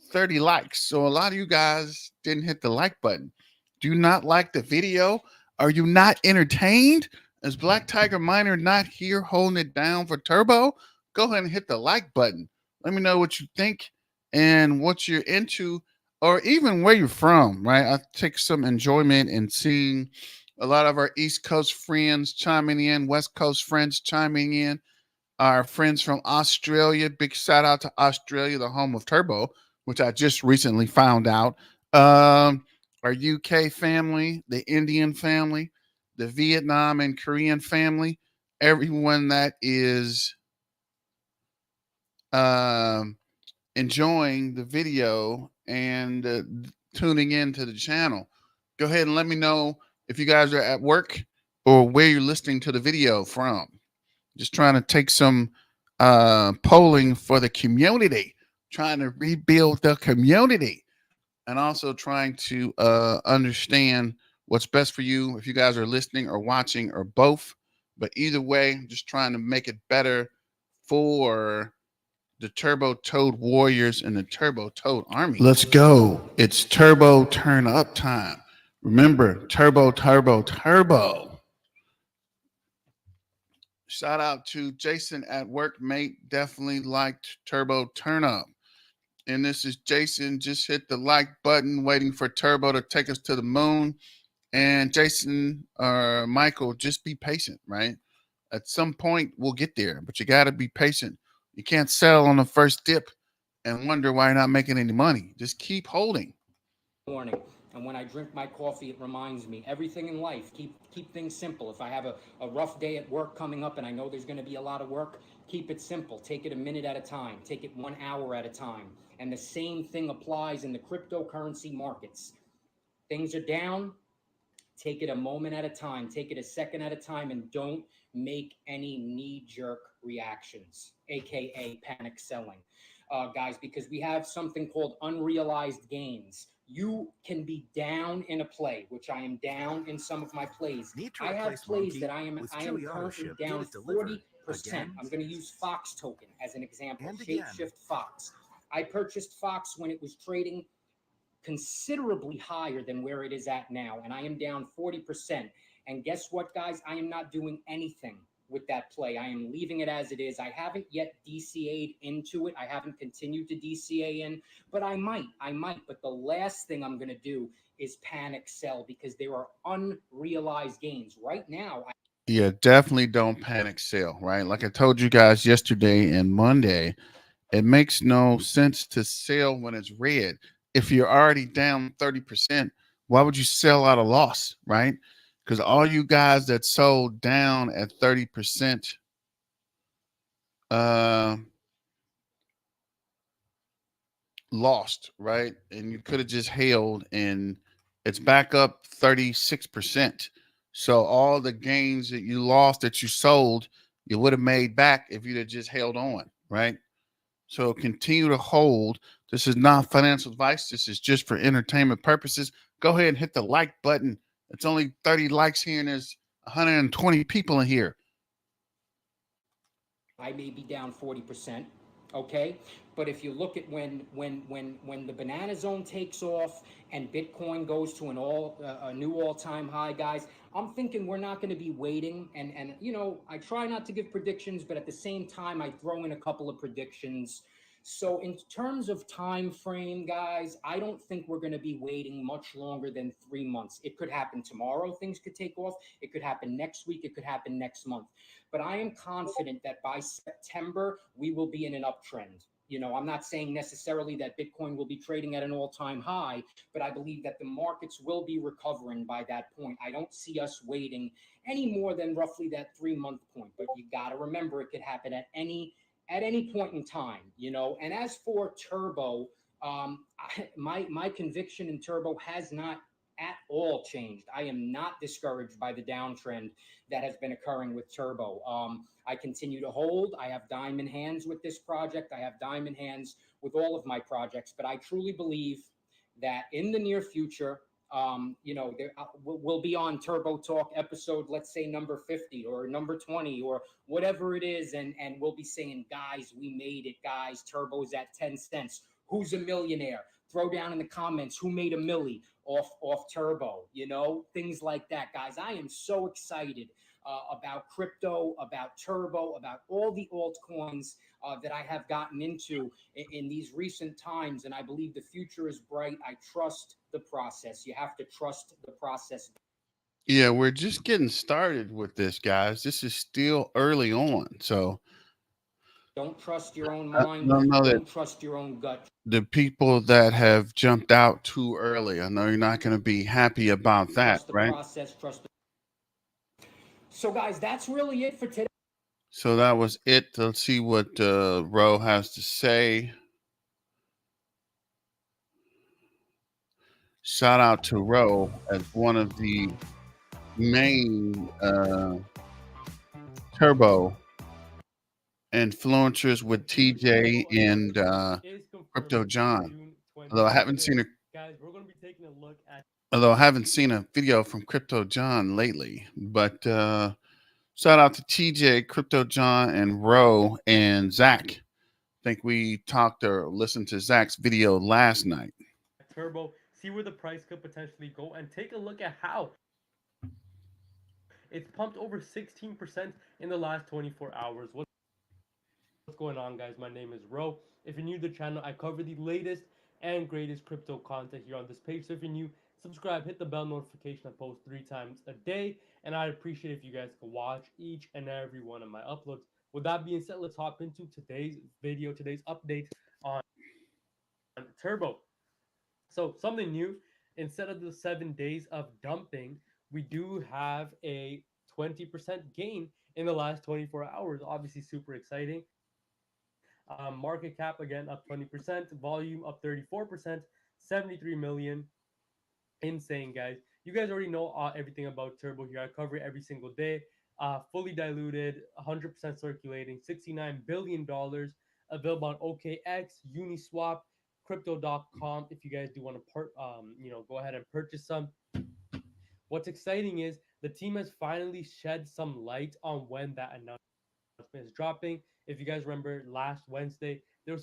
30 likes. So a lot of you guys didn't hit the like button. Do you not like the video? Are you not entertained? Is Black Tiger Miner not here holding it down for Turbo? Go ahead and hit the like button. Let me know what you think and what you're into, or even where you're from, right? I take some enjoyment in seeing a lot of our East Coast friends chiming in, West Coast friends chiming in, our friends from Australia. Big shout out to Australia, the home of Turbo, which I just recently found out. Our UK family, the Indian family, the Vietnam and Korean family, everyone that is um, enjoying the video and tuning into the channel. Go ahead and let me know if you guys are at work or where you're listening to the video from. Just trying to take some polling for the community, trying to rebuild the community, and also trying to understand what's best for you if you guys are listening or watching or both. But either way, just trying to make it better for the Turbo Toad Warriors and the Turbo Toad Army. Let's go. It's Turbo Turn Up time. Remember, Turbo, Turbo, Turbo. Shout out to Jason at work, mate. Definitely liked Turbo Turn Up. And this is Jason. Just hit the like button, waiting for Turbo to take us to the moon. And Jason or Michael, just be patient, right? At some point, we'll get there, but you got to be patient. You can't sell on the first dip and wonder why you're not making any money. Just keep holding. Morning. And when I drink my coffee, it reminds me everything in life. Keep things simple. If I have a rough day at work coming up and I know there's going to be a lot of work, keep it simple. Take it a minute at a time. Take it 1 hour at a time. And the same thing applies in the cryptocurrency markets. Things are down. Take it a moment at a time. Take it a second at a time, and don't make any knee-jerk reactions, aka panic selling, guys, because we have something called unrealized gains. You can be down in a play, which I am down in some of my plays. I have plays that I am currently down 40%. I'm going to use Fox token as an example. Shapeshift Fox. I purchased Fox when it was trading considerably higher than where it is at now, and I am down 40%. And guess what, guys? I am not doing anything with that play. I am leaving it as it is. I haven't yet DCA'd into it. I haven't continued to DCA in, but I might. But the last thing I'm going to do is panic sell, because there are unrealized gains right now. Yeah, definitely don't panic sell, right? Like I told you guys yesterday and Monday, it makes no sense to sell when it's red. If you're already down 30%, why would you sell at a loss, right? Because all you guys that sold down at 30% lost, right? And you could have just held, and it's back up 36%. So all the gains that you lost that you sold, you would have made back if you'd have just held on, right? So continue to hold. This is not financial advice. This is just for entertainment purposes. Go ahead and hit the like button. It's only 30 likes here, and there's 120 people in here. I may be down 40%. Okay, but if you look at when the banana zone takes off and Bitcoin goes to a new all-time high, guys, I'm thinking we're not going to be waiting. And I try not to give predictions, but at the same time, I throw in a couple of predictions. So in terms of time frame, guys, I don't think we're going to be waiting much longer than 3 months. It could happen tomorrow. Things could take off. It could happen next week. It could happen next month. But I am confident that by September, we will be in an uptrend. I'm not saying necessarily that Bitcoin will be trading at an all time high, but I believe that the markets will be recovering by that point. I don't see us waiting any more than roughly that 3 month point. But you got to remember, it could happen at any point in time. And as for Turbo, my conviction in Turbo has not at all changed. I am not discouraged by the downtrend that has been occurring with Turbo. I continue to hold. I have diamond hands with this project. I have diamond hands with all of my projects, but I truly believe that in the near future, we'll be on Turbo Talk episode, let's say number 50 or number 20 or whatever it is, and we'll be saying, guys, we made it, guys. Turbo's at 10 cents. Who's a millionaire? Throw down in the comments who made a milli off Turbo. Things like that, guys. I am so excited about crypto, about Turbo, about all the altcoins that I have gotten into in these recent times. And I believe the future is bright. I trust the process. You have to trust the process. Yeah, we're just getting started with this, guys. This is still early on. So Don't trust your own I mind. don't know that Don't trust your own gut. the people that have jumped out too early, I know you're not going to be happy about that, Trust the right? process. So, guys, that's really it for today. So that was it. Let's see what Ro has to say. Shout out to Ro as one of the main turbo influencers with TJ and Crypto John. Although I haven't seen a although I haven't seen a video from Crypto John lately, but shout out to TJ, Crypto John, and Ro and Zach. I think we talked or listened to Zach's video last night. Turbo, see where the price could potentially go, and take a look at how it's pumped over 16% in the last 24 hours. What's going on, guys? My name is Ro. If you're new to the channel, I cover the latest and greatest crypto content here on this page. So if you're new, subscribe, hit the bell notification. I post 3 times a day, and I'd appreciate if you guys could watch each and every one of my uploads. With that being said, let's hop into today's video, today's update on Turbo. So something new, instead of the 7 days of dumping, we do have a 20% gain in the last 24 hours. Obviously, super exciting. Market cap again up 20%, volume up 34%, 73 million. Insane, guys. You guys already know everything about Turbo here. I cover it every single day. Fully diluted, 100% circulating, $69 billion, available on OKX, Uniswap, crypto.com. If you guys do want to go ahead and purchase some. What's exciting is the team has finally shed some light on when that announcement is dropping. If you guys remember last Wednesday, they were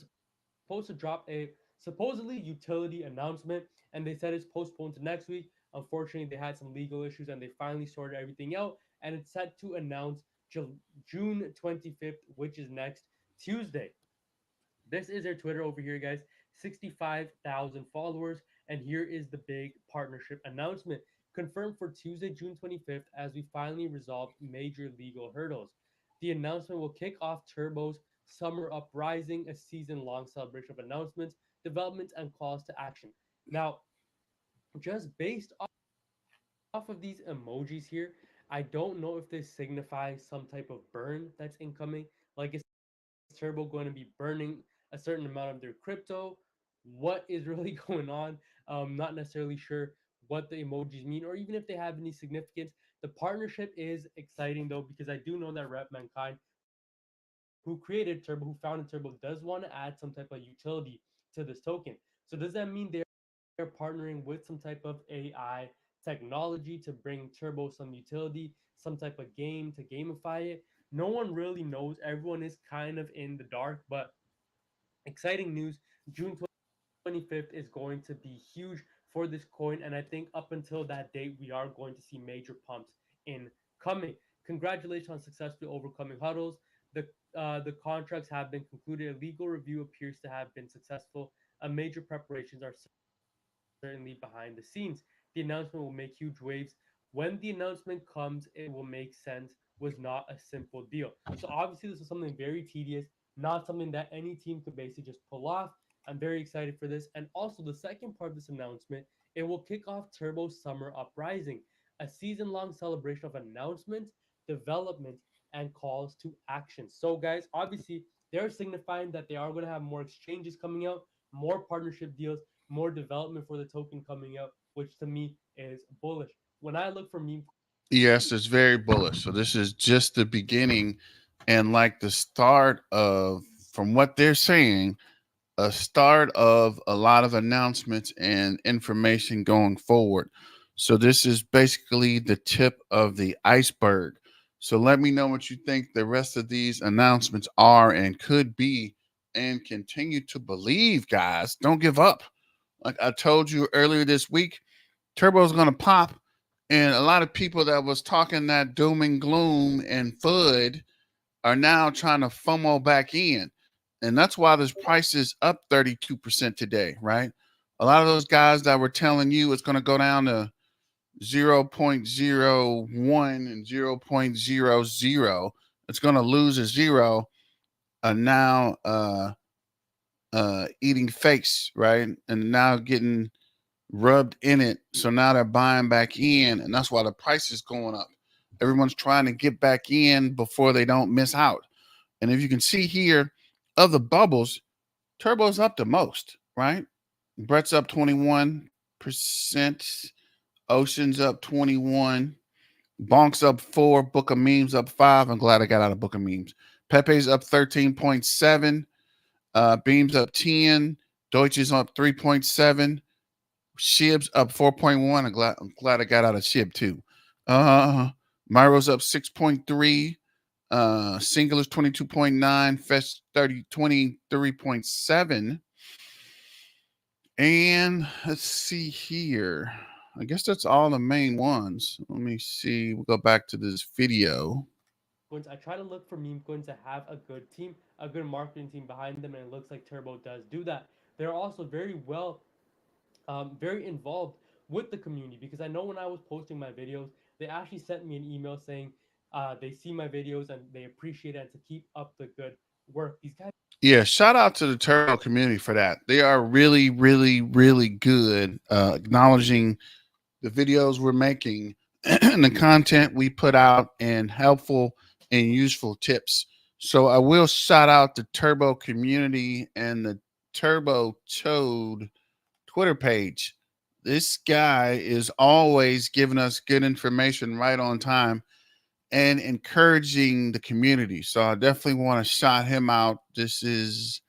supposed to drop a supposedly utility announcement, and they said it's postponed to next week. Unfortunately, they had some legal issues, and they finally sorted everything out, and it's set to announce June 25th, which is next Tuesday. This is their Twitter over here, guys. 65,000 followers. And here is the big partnership announcement. Confirmed for Tuesday, June 25th, as we finally resolved major legal hurdles. The announcement will kick off Turbo's Summer Uprising, a season long celebration of announcements, developments, and calls to action. Now, just based off of these emojis here, I don't know if this signifies some type of burn that's incoming. Like, is Turbo going to be burning a certain amount of their crypto? What is really going on? Not necessarily sure what the emojis mean, or even if they have any significance. The partnership is exciting though, because I do know that Rep Mankind who created Turbo, who founded Turbo, does want to add some type of utility to this token. So does that mean they're partnering with some type of AI technology to bring Turbo some utility, some type of game to gamify it? No one really knows. Everyone is kind of in the dark, but exciting news. June 25th is going to be huge for this coin, and I think up until that date, we are going to see major pumps in coming. Congratulations on successfully overcoming huddles. The contracts have been concluded. A legal review appears to have been successful. Major preparations are certainly behind the scenes. The announcement will make huge waves. When the announcement comes, it will make sense. Was not a simple deal. So obviously, this is something very tedious, not something that any team could basically just pull off. I'm very excited for this. And also, the second part of this announcement, it will kick off Turbo Summer Uprising, a season-long celebration of announcements, development, and calls to action. So, guys, obviously, they're signifying that they are going to have more exchanges coming out, more partnership deals, more development for the token coming out, which to me is bullish. When I look for meme, Yes, it's very bullish. So this is just the beginning and like the start of, from what they're saying, a start of a lot of announcements and information going forward. So this is basically the tip of the iceberg. So let me know what you think the rest of these announcements are and could be, and continue to believe, guys. Don't give up. Like I told you earlier this week, Turbo's going to pop, and a lot of people that was talking that doom and gloom and FUD are now trying to FOMO back in. And that's why this price is up 32% today, right? A lot of those guys that were telling you it's going to go down to 0.01 and 0.00, it's going to lose a zero, are now eating face, right? And now getting rubbed in it. So now they're buying back in, and that's why the price is going up. Everyone's trying to get back in before they don't miss out. And if you can see here, of the bubbles, Turbo's up the most, right? Brett's up 21%, Ocean's up 21, Bonk's up 4, Book of Memes up 5. I'm glad I got out of Book of Memes. Pepe's up 13.7, Beam's up 10, Deutsch is up 3.7, Shib's up 4.1. I'm glad I got out of Shib too. Myro's up 6.3. Singular's 22.9. Fest 23.7. And let's see here. I guess that's all the main ones. Let me see. We'll go back to this video. I try to look for meme coins that have a good team, a good marketing team behind them, and it looks like Turbo does do that. They're also very involved with the community, because I know when I was posting my videos, they actually sent me an email saying they see my videos and they appreciate it, and to keep up the good work. These guys. Yeah, shout out to the Turbo community for that. They are really, really, really good acknowledging the videos we're making and the content we put out, and helpful and useful tips. So I will shout out the Turbo community and the Turbo Toad Twitter page. This guy is always giving us good information right on time and encouraging the community. So I definitely want to shout him out. This is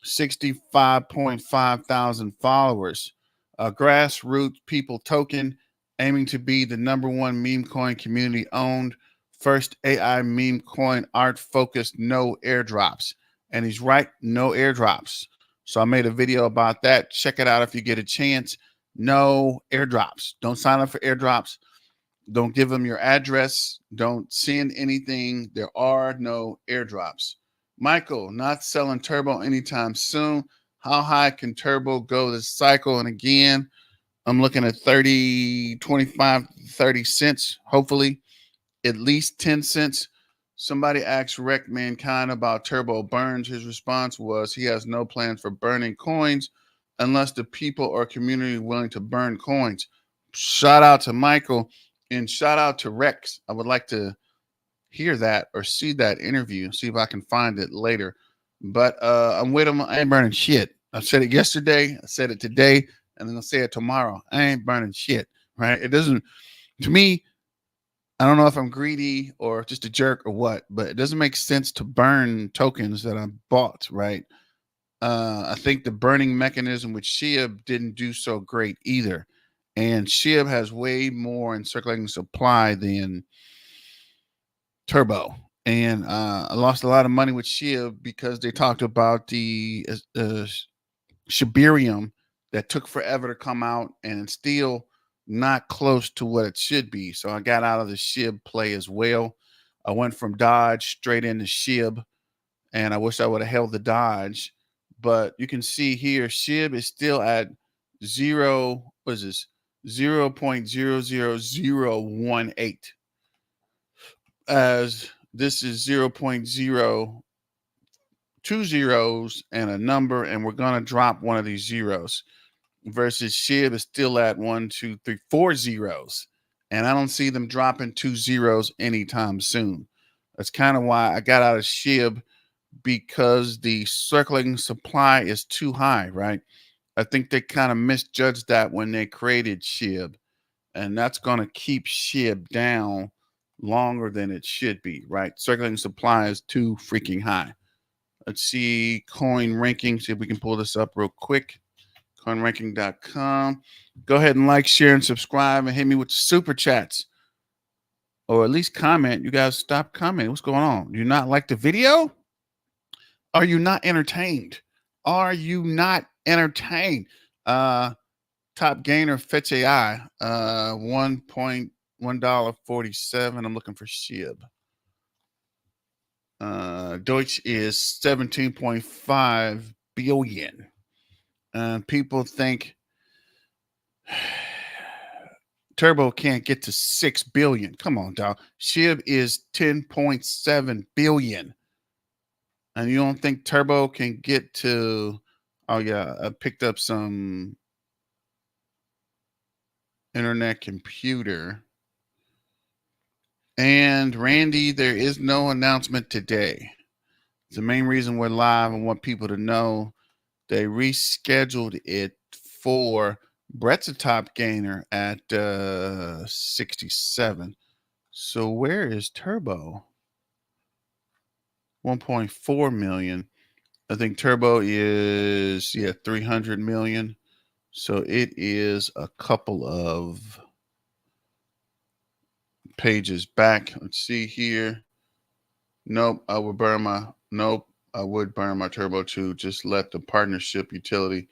65.5 thousand followers. Grassroots People Token, aiming to be the #1 meme coin community owned, first AI meme coin, art focused, no airdrops. And he's right, no airdrops. So I made a video about that. Check it out if you get a chance. No airdrops. Don't sign up for airdrops. Don't give them your address. Don't send anything. There are no airdrops. Michael, not selling Turbo anytime soon. How high can Turbo go this cycle? And again, I'm looking at 30, 25, 30 cents, hopefully at least 10 cents. Somebody asked Wreck Mankind about Turbo burns. His response was he has no plans for burning coins unless the people or community are willing to burn coins. Shout out to Michael and shout out to Rex. I would like to hear that or see that interview, see if I can find it later. But I'm with him. I ain't burning shit. I said it yesterday. I said it today. And then I'll say it tomorrow. I ain't burning shit, right? It doesn't, to me, I don't know if I'm greedy or just a jerk or what, but it doesn't make sense to burn tokens that I bought, right? I think the burning mechanism with SHIB didn't do so great either. And SHIB has way more in circulating supply than Turbo. And I lost a lot of money with SHIB because they talked about the Shibarium that took forever to come out and it's still not close to what it should be. So I got out of the SHIB play as well. I went from Dodge straight into SHIB, and I wish I would have held the Dodge. But you can see here, SHIB is still at zero. What is this? 0.00018. As this is 0.0 two zeros and a number, and we're gonna drop one of these zeros. Versus SHIB is still at 1, 2, 3, 4 zeros, and I don't see them dropping 2 zeros anytime soon. That's kind of why I got out of SHIB, because the circulating supply is too high, right? I think they kind of misjudged that when they created SHIB, and that's going to keep SHIB down longer than it should be, right? Circulating supply is too freaking high. Let's see coin ranking, see if we can pull this up real quick. Coinranking.com. Go ahead and like, share, and subscribe, and hit me with super chats. Or at least comment. You guys stop commenting. What's going on? Do you not like the video? Are you not entertained? Are you not entertained? Top gainer Fetch AI, $1.47. I'm looking for SHIB. Deutsch is 17.5 billion. People think Turbo can't get to 6 billion. Come on, dog. SHIB is 10.7 billion. And you don't think Turbo can get to, oh yeah, I picked up some internet computer. And Randy, there is no announcement today. It's the main reason we're live and want people to know they rescheduled it for Brett's a top gainer at 67. So where is Turbo? 1.4 million. I think Turbo is 300 million. So it is a couple of pages back. Let's see here. Nope, I would burn my Turbo too. Just let the partnership utility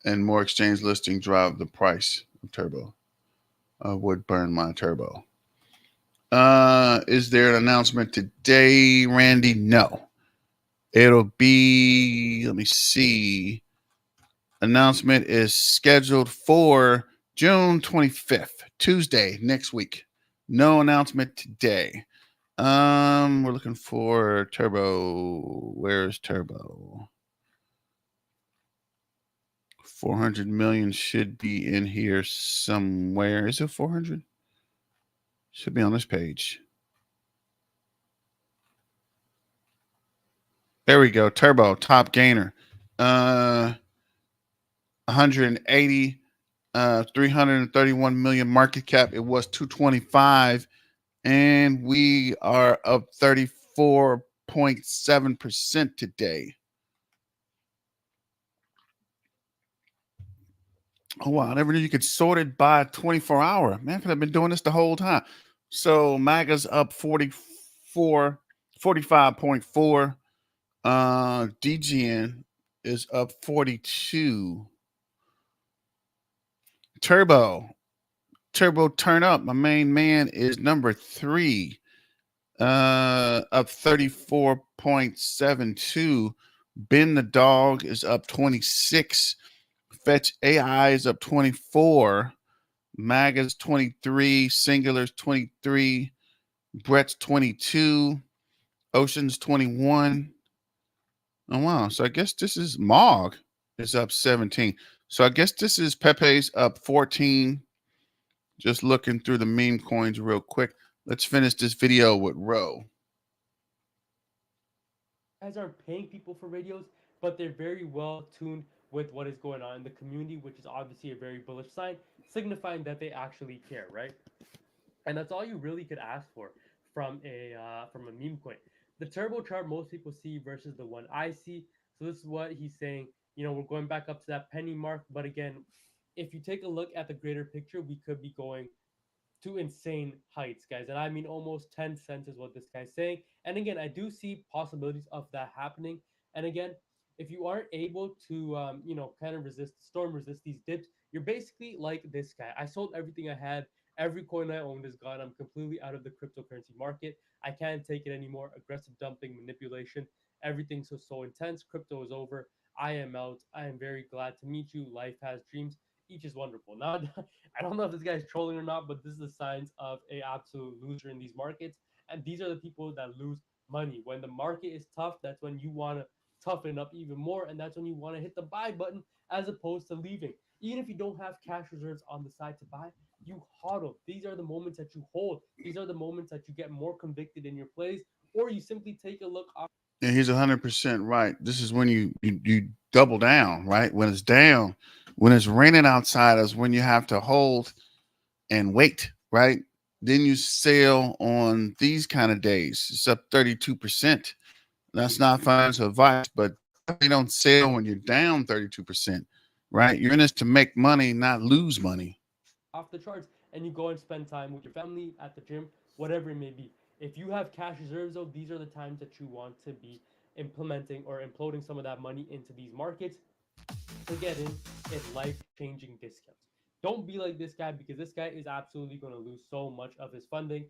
and more exchange listing drive the price of Turbo. I would burn my Turbo. Is there an announcement today, Randy? No. It'll be, let me see. Announcement is scheduled for June 25th, Tuesday, next week. No announcement today. We're looking for Turbo. Where's Turbo? 400 million should be in here somewhere. Is it 400? Should be on this page. There we go. Turbo, top gainer. 180, 331 million market cap. It was 225, and we are up 34.7% today. Oh, wow. I never knew you could sort it by 24-hour. Man, I've been doing this the whole time. So MAGA's up 45.4. DGN is up 42. Turbo turn up. My main man is number 3. Up 34.72. Ben the dog is up 26. Fetch AI is up 24. MAGA's 23. Singular's 23. Brett's 22. Ocean's 21. Oh, wow. So I guess this is Mog is up 17. So I guess this is Pepe's up 14. Just looking through the meme coins real quick. Let's finish this video with Ro. Guys aren't paying people for radios, but they're very well tuned with what is going on in the community, which is obviously a very bullish sign, signifying that they actually care, right? and that's all you really could ask for from a meme coin. The turbo chart most people see versus the one I see. So this is what he's saying. We're going back up to that penny mark, but again, if you take a look at the greater picture, we could be going to insane heights, guys. And I mean, almost 10 cents is what this guy's saying. And again, I do see possibilities of that happening. And again, if you aren't able to, kind of resist the storm, resist these dips, you're basically like this guy. I sold everything I had. Every coin I owned is gone. I'm completely out of the cryptocurrency market. I can't take it anymore. Aggressive dumping, manipulation, everything's so intense. Crypto is over. I am out. I am very glad to meet you. Life has dreams. Each is wonderful. Now, I don't know if this guy's trolling or not, but this is the signs of a absolute loser in these markets. And these are the people that lose money. When the market is tough, that's when you want to toughen up even more, and that's when you want to hit the buy button as opposed to leaving. Even if you don't have cash reserves on the side to buy, you hodl. These are the moments that you hold. These are the moments that you get more convicted in your plays, or you simply take a look off. Yeah, he's 100% right. This is when you double down, right? When it's down, when it's raining outside is when you have to hold and wait, right? Then you sell on these kind of days. It's up 32%. That's not financial advice, but they don't sell when you're down 32%, right? You're in this to make money, not lose money. Off the charts, and you go and spend time with your family at the gym, whatever it may be. If you have cash reserves, though, these are the times that you want to be implementing or imploding some of that money into these markets to get in life changing discounts. Don't be like this guy, because this guy is absolutely going to lose so much of his funding,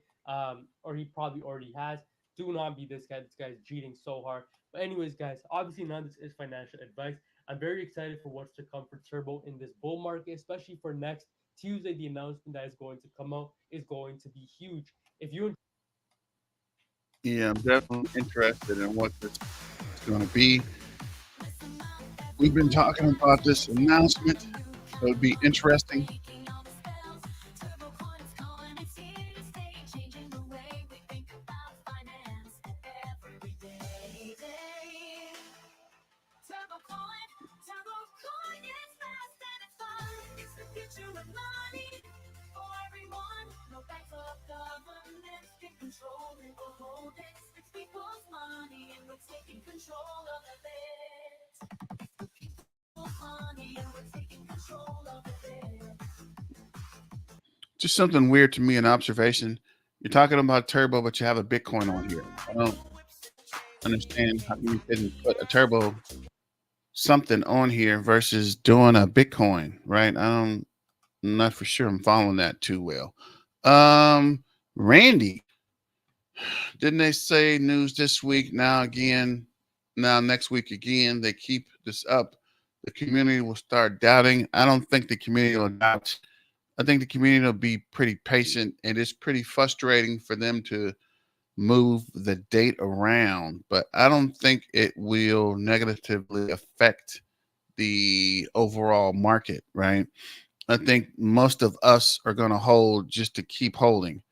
or he probably already has. Do not be this guy. This guy's cheating so hard. But, anyways, guys, obviously none of this is financial advice. I'm very excited for what's to come for Turbo in this bull market, especially for next Tuesday. The announcement that is going to come out is going to be huge. If you Yeah, I'm definitely interested in what this is going to be. We've been talking about this announcement, so it'd be interesting. Just something weird to me, an observation. You're talking about turbo, but you have a Bitcoin on here. I don't understand how you didn't put a turbo something on here versus doing a Bitcoin, right? I'm not for sure I'm following that too well. Randy, didn't they say news this week? Now next week again, they keep this up. The community will start doubting. I don't think the community will doubt. I think the community will be pretty patient, and it's pretty frustrating for them to move the date around, but I don't think it will negatively affect the overall market, right? I think most of us are going to hold just to keep holding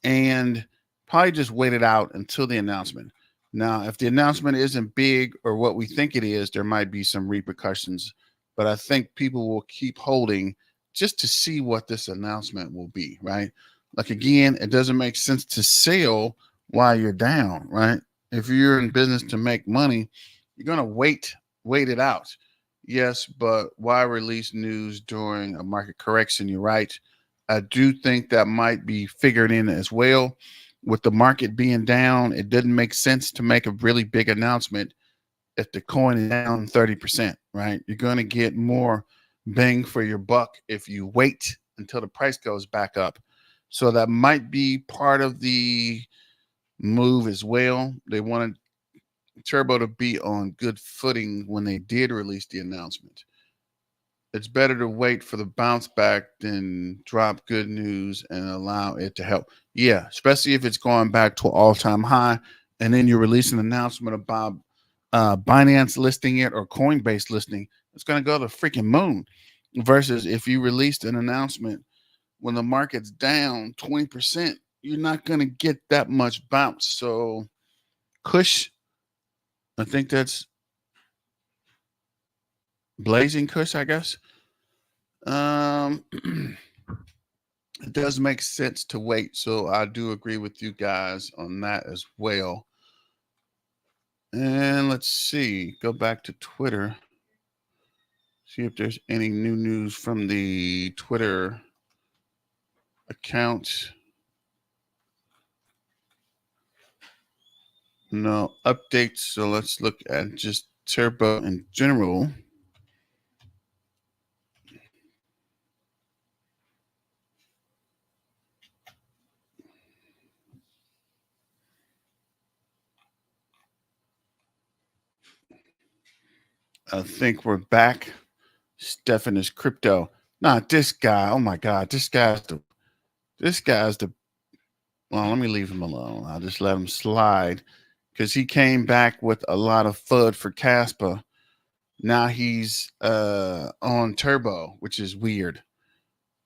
and probably just wait it out until the announcement. Now, if the announcement isn't big or what we think it is, there might be some repercussions, but I think people will keep holding just to see what this announcement will be, right? Like, again, it doesn't make sense to sell while you're down, right? If you're in business to make money, you're going to wait it out. Yes, but why release news during a market correction? You're right. I do think that might be figured in as well. With the market being down, it doesn't make sense to make a really big announcement if the coin is down 30%, right? You're going to get more bang for your buck if you wait until the price goes back up. So that might be part of the move as well. They wanted Turbo to be on good footing when they did release the announcement. It's better to wait for the bounce back than drop good news and allow it to help. Yeah, especially if it's going back to an all-time high, and then you release an announcement about Binance listing it or Coinbase listing. It's going to go to the freaking moon. Versus if you released an announcement when the market's down 20%, you're not going to get that much bounce. So, Kush, I think that's Blazing Kush, I guess. it does make sense to wait. So I do agree with you guys on that as well. And let's see, go back to Twitter. See if there's any new news from the Twitter account. No updates. So let's look at just Turbo in general. I think we're back. Stefan is crypto. Not this guy. Oh my God. This guy's the well, let me leave him alone. I'll just let him slide because he came back with a lot of FUD for Caspa. Now he's on Turbo, which is weird.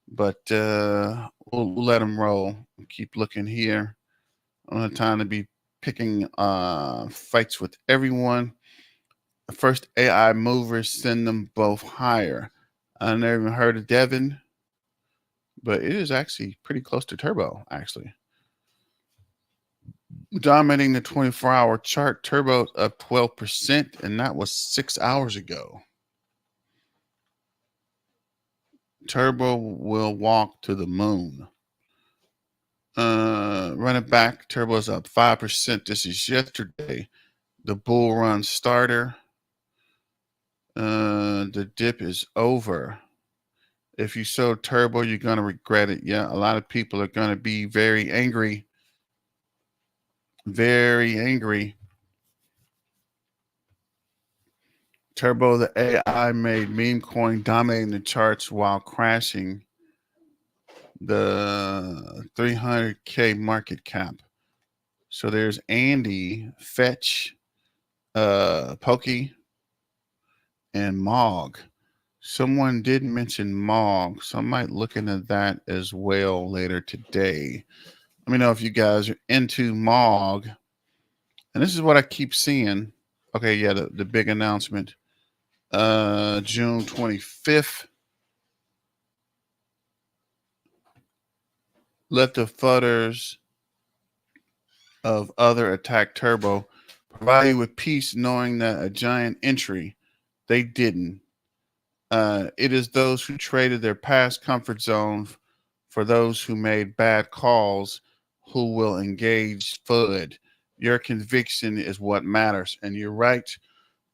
But we'll let him roll. Keep looking here. I don't have time to be picking fights with everyone. The first AI movers send them both higher. I never even heard of Devin, but it is actually pretty close to Turbo, actually. Dominating the 24-hour chart, Turbo's up 12%, and that was 6 hours ago. Turbo will walk to the moon. Run it back, Turbo's up 5%. This is yesterday. The bull run starter. The dip is over. If you sold Turbo, you're going to regret it. Yeah, a lot of people are going to be very angry. Very angry. Turbo, the AI made meme coin dominating the charts while crashing the 300K market cap. So there's Andy, Fetch, Pokey, and Mog. Someone did mention Mog, so I might look into that as well later today. Let me know if you guys are into Mog. And this is what I keep seeing. Okay, yeah, the big announcement. June 25th. Let the fudders of other attack Turbo, provide you with peace knowing that a giant entry. They didn't. It is those who traded their past comfort zone for those who made bad calls who will engage FUD. Your conviction is what matters. And you're right.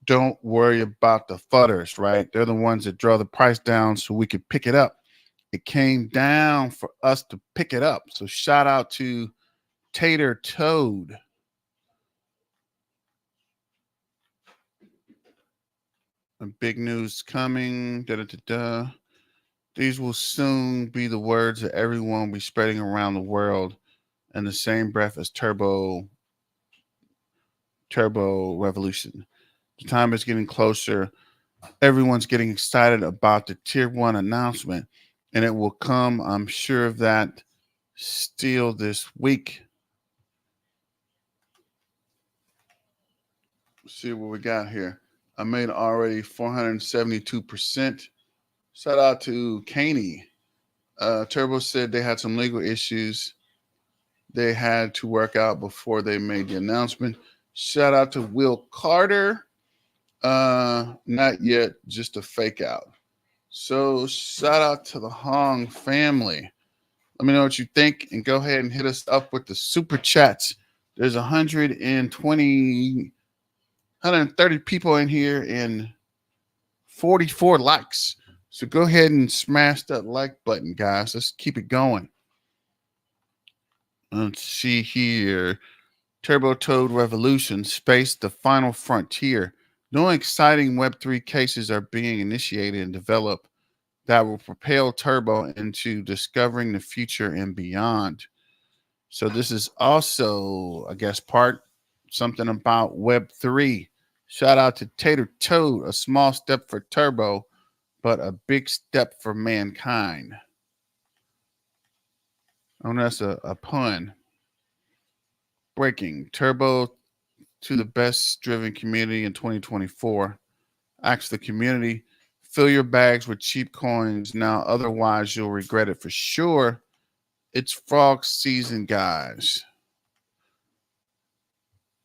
Don't worry about the fudders, right? They're the ones that draw the price down so we could pick it up. It came down for us to pick it up. So shout out to Tater Toad. Big news coming. These will soon be the words that everyone will be spreading around the world in the same breath as Turbo Revolution. The time is getting closer. Everyone's getting excited about the Tier 1 announcement, and it will come, I'm sure of that, still this week. Let's see what we got here. I made already 472%. Shout out to Caney. Turbo said they had some legal issues they had to work out before they made the announcement. Shout out to Will Carter. Not yet, just a fake out. So shout out to the Hong family. Let me know what you think and go ahead and hit us up with the super chats. There's 130 people in here and 44 likes. So go ahead and smash that like button, guys. Let's keep it going. Let's see here. Turbo Toad Revolution, Space, the Final Frontier. No exciting Web3 cases are being initiated and developed that will propel Turbo into discovering the future and beyond. So this is also, I guess, part something about Web3. Shout out to Tater Toad, a small step for Turbo, but a big step for mankind. Oh, that's a pun. Breaking. Turbo to the best driven community in 2024. Ask the community, fill your bags with cheap coins now, otherwise you'll regret it for sure. It's frog season, guys.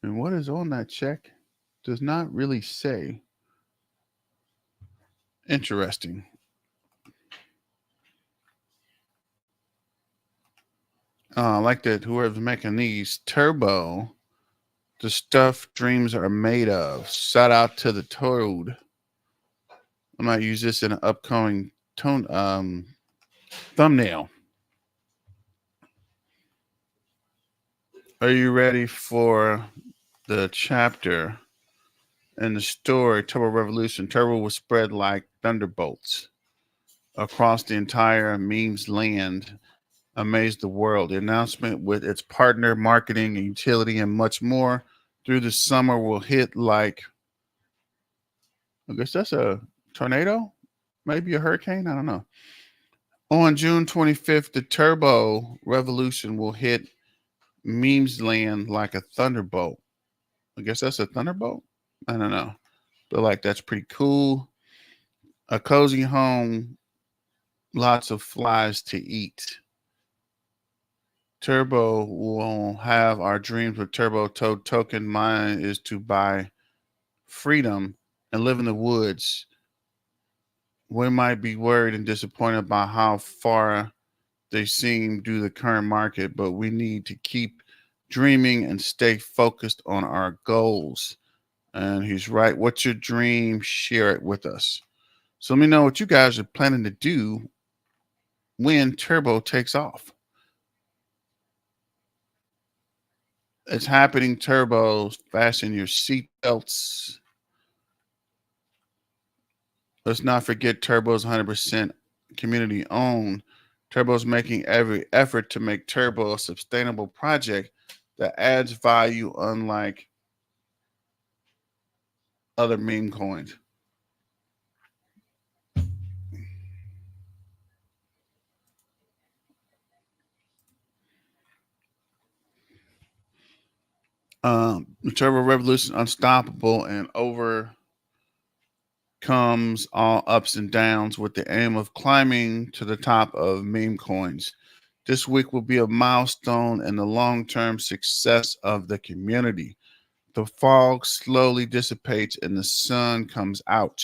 And what is on that check does not really say. Interesting. I like that whoever's making these turbo, the stuff dreams are made of. Shout out to the Toad. I might use this in an upcoming thumbnail. Are you ready for the chapter and the story? Turbo Revolution. Turbo was spread like thunderbolts across the entire memes land, amazed the world. The announcement with its partner, marketing, and utility, and much more through the summer will hit like, I guess that's a tornado, maybe a hurricane. I don't know. On June 25th, the Turbo Revolution will hit memes land like a thunderbolt. I guess that's a thunderbolt. I don't know. But like, that's pretty cool. A cozy home, lots of flies to eat. Turbo will have our dreams with Turbo Toad token. Mine is to buy freedom and live in the woods. We might be worried and disappointed about how far they seem due to the current market, but we need to keep dreaming and stay focused on our goals. And he's right. What's your dream? Share it with us. So let me know what you guys are planning to do when Turbo takes off. It's happening, Turbos. Fasten your seatbelts. Let's not forget Turbo's 100% community owned. Turbo's making every effort to make Turbo a sustainable project that adds value, unlike other meme coins. The Turbo Revolution unstoppable and overcomes all ups and downs with the aim of climbing to the top of meme coins. This week will be a milestone in the long-term success of the community. The fog slowly dissipates and the sun comes out,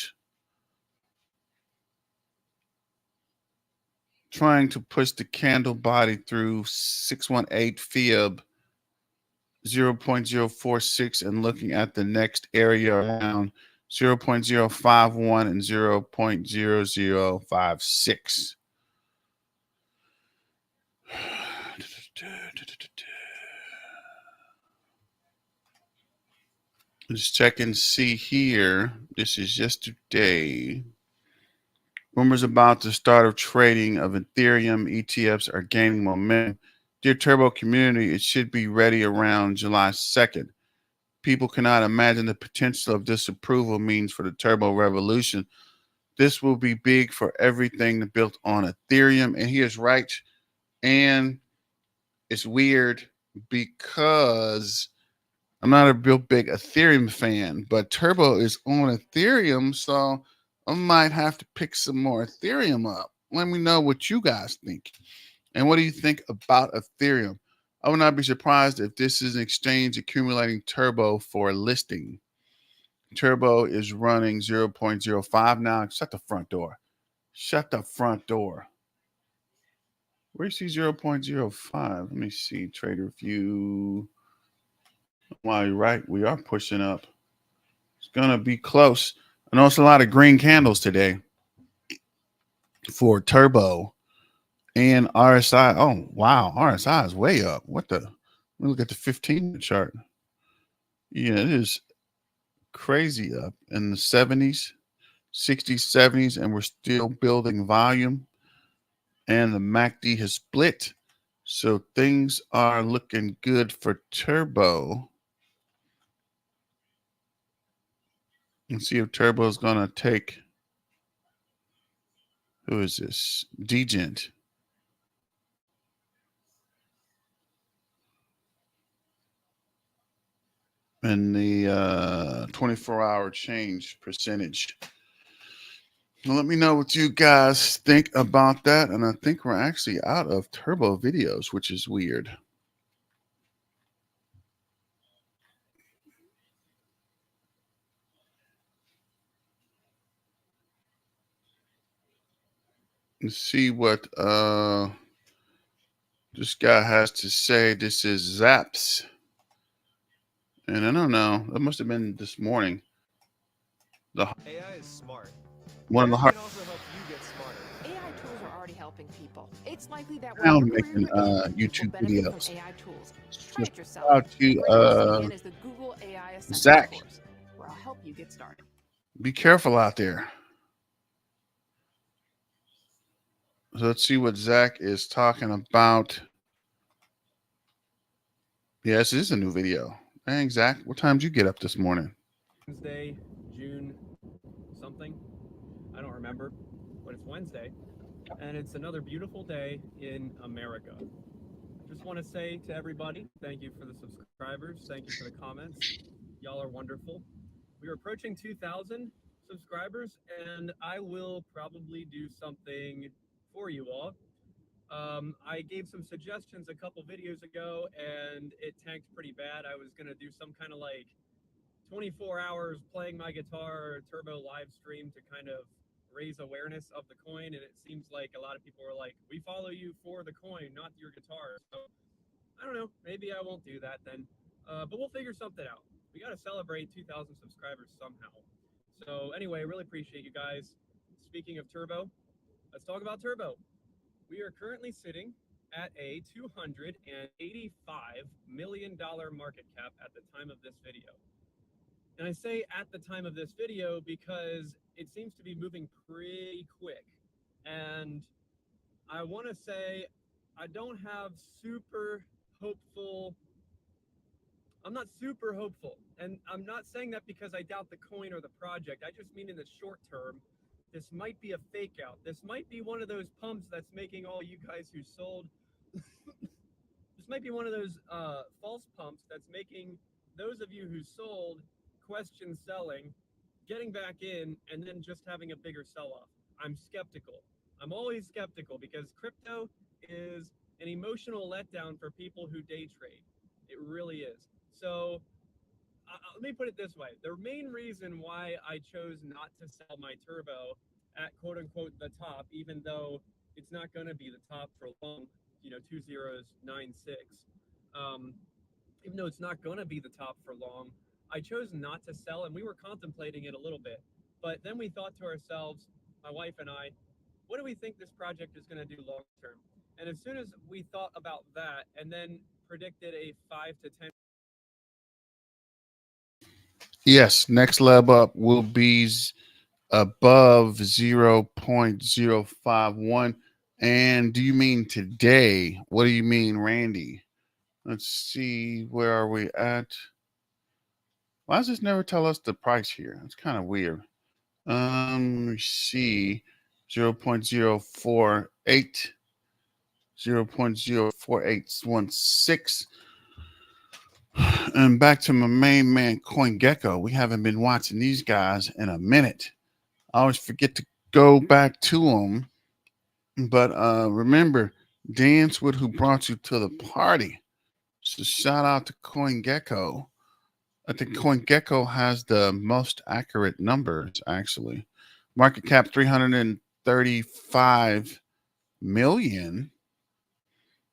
trying to push the candle body through 618 Fib 0.046 and looking at the next area around 0.051 and 0.0056. Let's check and see here. This is yesterday. Rumors about the start of trading of Ethereum ETFs are gaining momentum. Dear Turbo community, it should be ready around July 2nd. People cannot imagine the potential of disapproval means for the Turbo Revolution. This will be big for everything built on Ethereum. And he is right. And it's weird because I'm not a real big Ethereum fan, but Turbo is on Ethereum, so I might have to pick some more Ethereum up. Let me know what you guys think. And what do you think about Ethereum? I would not be surprised if this is an exchange accumulating Turbo for listing. Turbo is running 0.05 now. Shut the front door. Shut the front door. Where you see 0.05? Let me see. Trader view. While you're right, we are pushing up. It's going to be close. I know it's a lot of green candles today for Turbo and RSI. Oh, wow. RSI is way up. What the? Let me look at the 15-minute chart. Yeah, it is crazy up in the 70s, 60s, 70s, and we're still building volume. And the MACD has split. So things are looking good for Turbo. Let's see if Turbo is going to take, who is this? Degent. And the 24-hour change percentage. Well, let me know what you guys think about that. And I think we're actually out of turbo videos, which is weird. Let's see what this guy has to say. This is Zaps. And I don't know. That must have been this morning. AI is smart. One of And the it hard can also help you get smarter. AI tools are already helping people. It's likely that sound whatever career making you're in, you will YouTube benefit videos. from AI tools. So Try it shout yourself. out to Right now, CN is the Google AI Essentials Zach. course, where I'll help you get started. Be careful out there. So let's see what Zach is talking about. Yes, this is a new video. Dang, Zach, what time did you get up this morning? Wednesday, June something. I don't remember, but it's Wednesday. And it's another beautiful day in America. I just want to say to everybody, thank you for the subscribers. Thank you for the comments. Y'all are wonderful. We are approaching 2,000 subscribers, and I will probably do something for you all. I gave some suggestions a couple videos ago, and it tanked pretty bad. I was going to do some kind of like 24 hours playing my guitar turbo live stream to kind of raise awareness of the coin, and it seems like a lot of people are like, we follow you for the coin, not your guitar. So I don't know, maybe I won't do that then, but we'll figure something out. We got to celebrate 2,000 subscribers somehow. So anyway, really appreciate you guys. Speaking of turbo, let's talk about turbo. We are currently sitting at a $285 million market cap at the time of this video. And I say at the time of this video because it seems to be moving pretty quick. And I want to say I don't have super hopeful. I'm not super hopeful. And I'm not saying that because I doubt the coin or the project. I just mean in the short term, this might be a fake out. This might be one of those pumps that's making all you guys who sold. This might be one of those false pumps that's making those of you who sold question selling, getting back in, and then just having a bigger sell-off. I'm skeptical. I'm always skeptical because crypto is an emotional letdown for people who day trade. It really is. So let me put it this way. The main reason why I chose not to sell my turbo at quote unquote the top, even though it's not going to be the top for long, 2096, even though it's not going to be the top for long, I chose not to sell, and we were contemplating it a little bit. But then we thought to ourselves, my wife and I, what do we think this project is going to do long term? And as soon as we thought about that and then predicted a 5 to 10. Yes, next level up will be above 0.051. And do you mean today? What do you mean, Randy? Let's see, where are we at? Why does this never tell us the price here? It's kind of weird. Let me see, 0.048, 0.04816. And back to my main man, CoinGecko. We haven't been watching these guys in a minute. I always forget to go back to them. But remember, dance with who brought you to the party. So shout out to CoinGecko. I think CoinGecko has the most accurate numbers, actually. Market cap 335 million.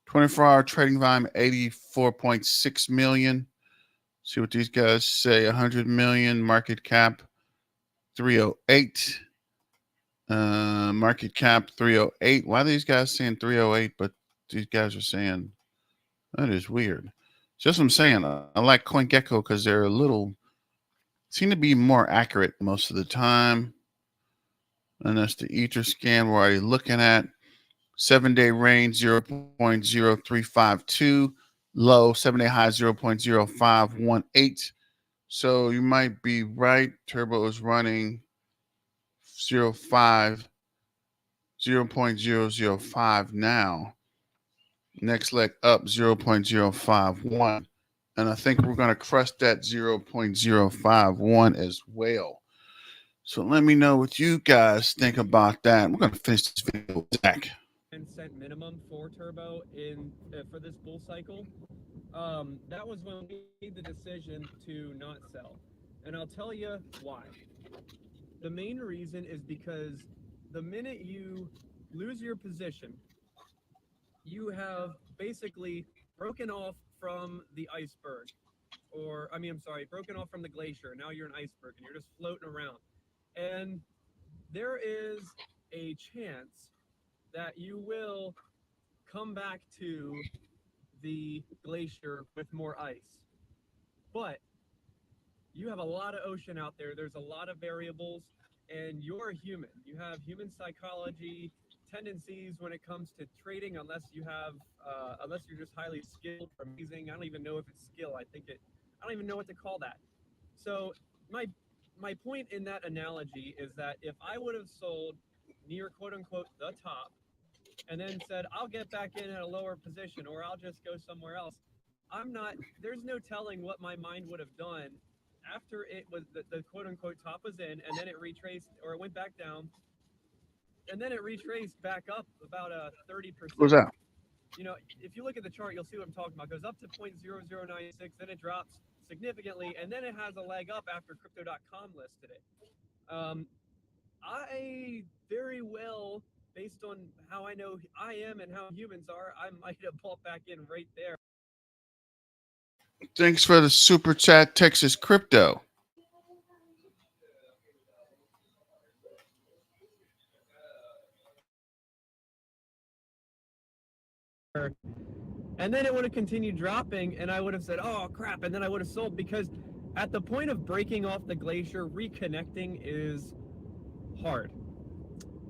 24-hour trading volume 84.6 million. See what these guys say. 100 million market cap 308. Market cap 308. Why are these guys saying 308, but these guys are saying that is weird. Just what I'm saying. I like CoinGecko because they're a little seem to be more accurate most of the time. And that's the Ether scan we're already looking at. 7-day range 0.0352. Low 7-day high 0.0518. So you might be right. Turbo is running 0.005 now. Next leg up 0.051. And I think we're going to crush that 0.051 as well. So let me know what you guys think about that. We're going to finish this video with Zach. 10-cent minimum for turbo in for this bull cycle. That was when we made the decision to not sell, and I'll tell you why. The main reason is because the minute you lose your position, you have basically broken off from the iceberg, or I'm sorry, broken off from the glacier. Now you're an iceberg and you're just floating around, and there is a chance that you will come back to the glacier with more ice. But you have a lot of ocean out there. There's a lot of variables, and you're a human. You have human psychology, tendencies when it comes to trading, unless you're just highly skilled or amazing. I don't even know if it's skill. I don't even know what to call that. So my point in that analogy is that if I would have sold near quote unquote the top, and then said, I'll get back in at a lower position, or I'll just go somewhere else, there's no telling what my mind would have done after it was the quote unquote top was in, and then it retraced, or it went back down, and then it retraced back up about a 30%. What's that? You know, if you look at the chart, you'll see what I'm talking about. It goes up to 0.0096, then it drops significantly, and then it has a leg up after crypto.com listed it. I very well, based on how I know I am and how humans are, I might have bought back in right there. Thanks for the super chat, Texas Crypto. And then it would have continued dropping, and I would have said, oh crap, and then I would have sold, because at the point of breaking off the glacier, reconnecting is hard.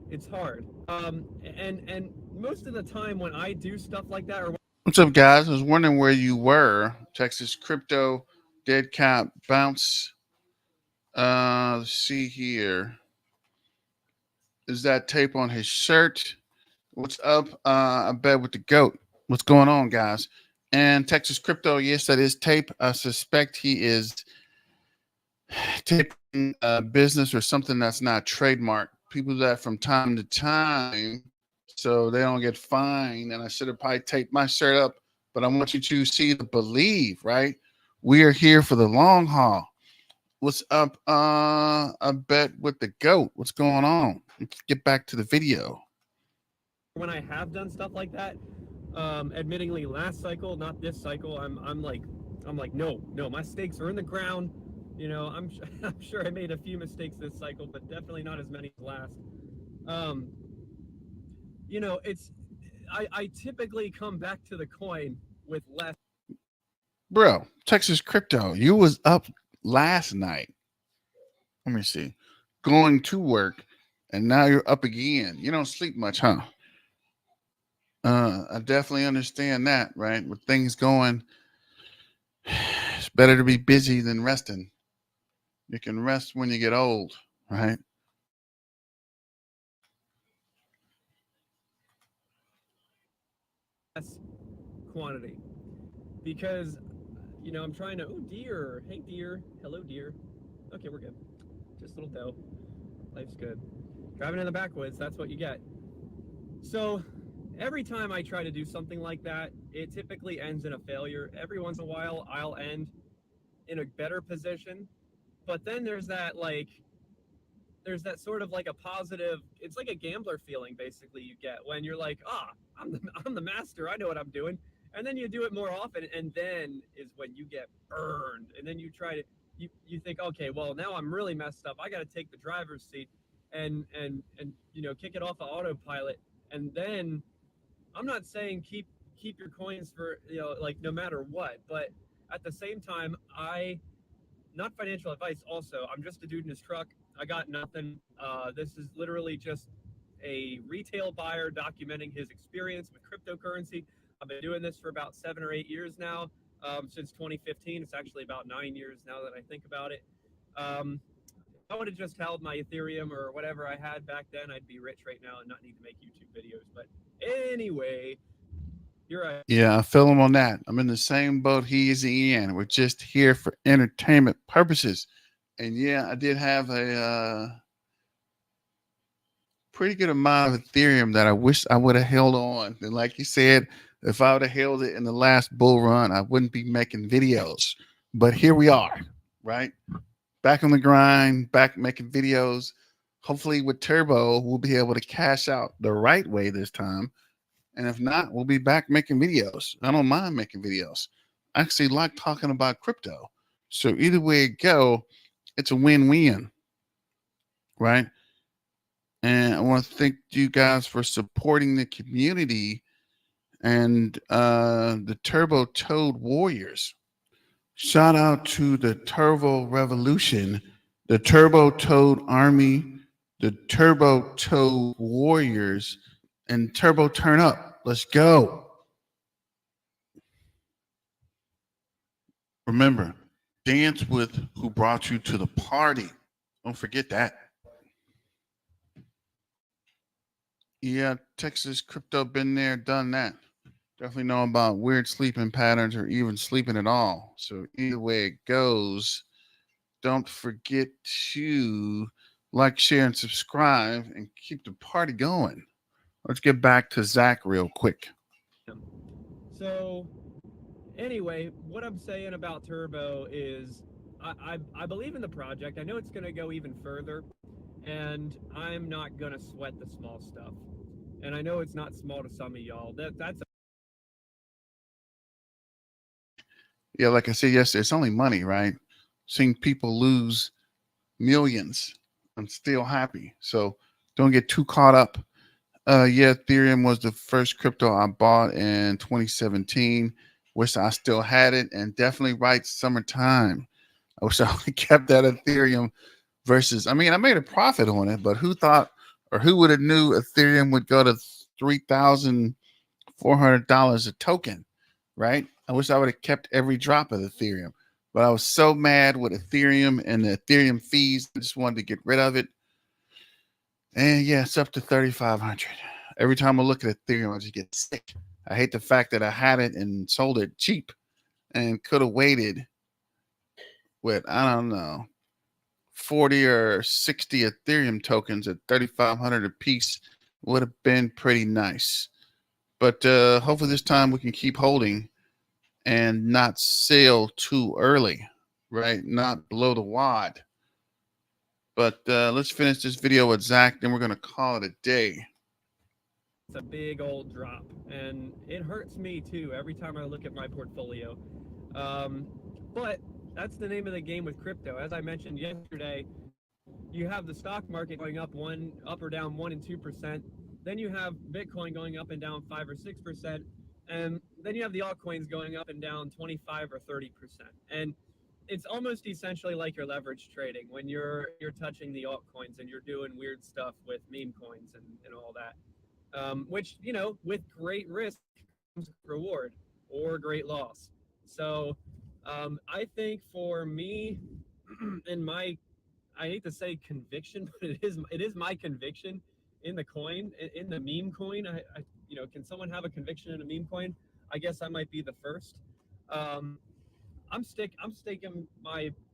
It's hard. And most of the time when I do stuff like that, or What's up, guys? I was wondering where you were. Texas Crypto, dead cat bounce. Let's see here. Is that tape on his shirt? What's up? I bet with the goat. What's going on, guys? And Texas Crypto, yes, that is tape. I suspect he is taping a business or something that's not trademarked. People do that from time to time so they don't get fined. And I should have probably taped my shirt up, but I want you to see the believe, right? We are here for the long haul. What's up? I bet with the goat. What's going on? Let's get back to the video. when I have done stuff like that, admittingly last cycle, not this cycle, I'm like, no, my stakes are in the ground. You know, I'm sure I made a few mistakes this cycle, but definitely not as many as last. You know, I typically come back to the coin with less. Bro, Texas Crypto, you was up last night. Let me see. Going to work, and now you're up again. You don't sleep much, huh? I definitely understand that, right? With things going, it's better to be busy than resting. You can rest when you get old, right? Quantity, because you know I'm trying to. Oh deer, hey deer, hello deer. Okay, we're good. Just a little doe. Life's good. Driving in the backwoods, that's what you get. So every time I try to do something like that, it typically ends in a failure. Every once in a while, I'll end in a better position, but then there's that sort of like a positive. It's like a gambler feeling, basically, you get when you're like, I'm the master. I know what I'm doing. And then you do it more often, and then is when you get burned. And then you try to, you think, okay, well, now I'm really messed up. I got to take the driver's seat and you know, kick it off of autopilot. And then I'm not saying keep your coins for, you know, like no matter what, but at the same time, not financial advice also, I'm just a dude in his truck. I got nothing. This is literally just a retail buyer documenting his experience with cryptocurrency. I've been doing this for about 7 or 8 years now, since 2015. It's actually about 9 years now that I think about it. If I would have just held my Ethereum or whatever I had back then, I'd be rich right now and not need to make YouTube videos. But anyway, you're right. Yeah, I feel him on that. I'm in the same boat he is in. We're just here for entertainment purposes. And yeah, I did have a pretty good amount of Ethereum that I wish I would have held on. And like you said, if I would have held it in the last bull run, I wouldn't be making videos. But here we are, right? Back on the grind, back making videos. Hopefully with Turbo, we'll be able to cash out the right way this time. And if not, we'll be back making videos. I don't mind making videos. I actually like talking about crypto. So either way it go, it's a win-win, right? And I want to thank you guys for supporting the community and the Turbo Toad Warriors. Shout out to the Turbo Revolution, the Turbo Toad Army, the Turbo Toad Warriors, and Turbo Turn Up. Let's go. Remember, dance with who brought you to the party. Don't forget that. Yeah, Texas crypto been there, done that. Definitely know about weird sleeping patterns or even sleeping at all. So either way it goes, don't forget to like, share, and subscribe and keep the party going. Let's get back to Zach real quick. So anyway, what I'm saying about Turbo is I believe in the project. I know it's going to go even further, and I'm not going to sweat the small stuff. And I know it's not small to some of y'all. That's Yeah, like I said yesterday, it's only money, right? Seeing people lose millions, I'm still happy. So don't get too caught up. Yeah, Ethereum was the first crypto I bought in 2017. Wish I still had it, and definitely right summertime. I wish I only kept that Ethereum versus, I mean, I made a profit on it, but who thought or who would have knew Ethereum would go to $3,400 a token, right? I wish I would have kept every drop of Ethereum, but I was so mad with Ethereum and the Ethereum fees. I just wanted to get rid of it. And yeah, it's up to 3,500. Every time I look at Ethereum, I just get sick. I hate the fact that I had it and sold it cheap and could have waited with, I don't know, 40 or 60 Ethereum tokens at 3,500 a piece would have been pretty nice. But hopefully this time we can keep holding and not sell too early, right? Not below the wad. But let's finish this video with Zach, then we're going to call it a day. It's a big old drop, and it hurts me too every time I look at my portfolio. But that's the name of the game with crypto. As I mentioned yesterday, you have the stock market going up or down 1% and 2%. Then you have Bitcoin going up and down 5 or 6%, and then you have the altcoins going up and down 25 or 30%. And it's almost essentially like your leverage trading when you're touching the altcoins and you're doing weird stuff with meme coins and all that. Which, you know, with great risk comes reward or great loss. So I think for me, in I hate to say conviction, but it is my conviction in the coin, in the meme coin. Can someone have a conviction in a meme coin? I guess I might be the first. I'm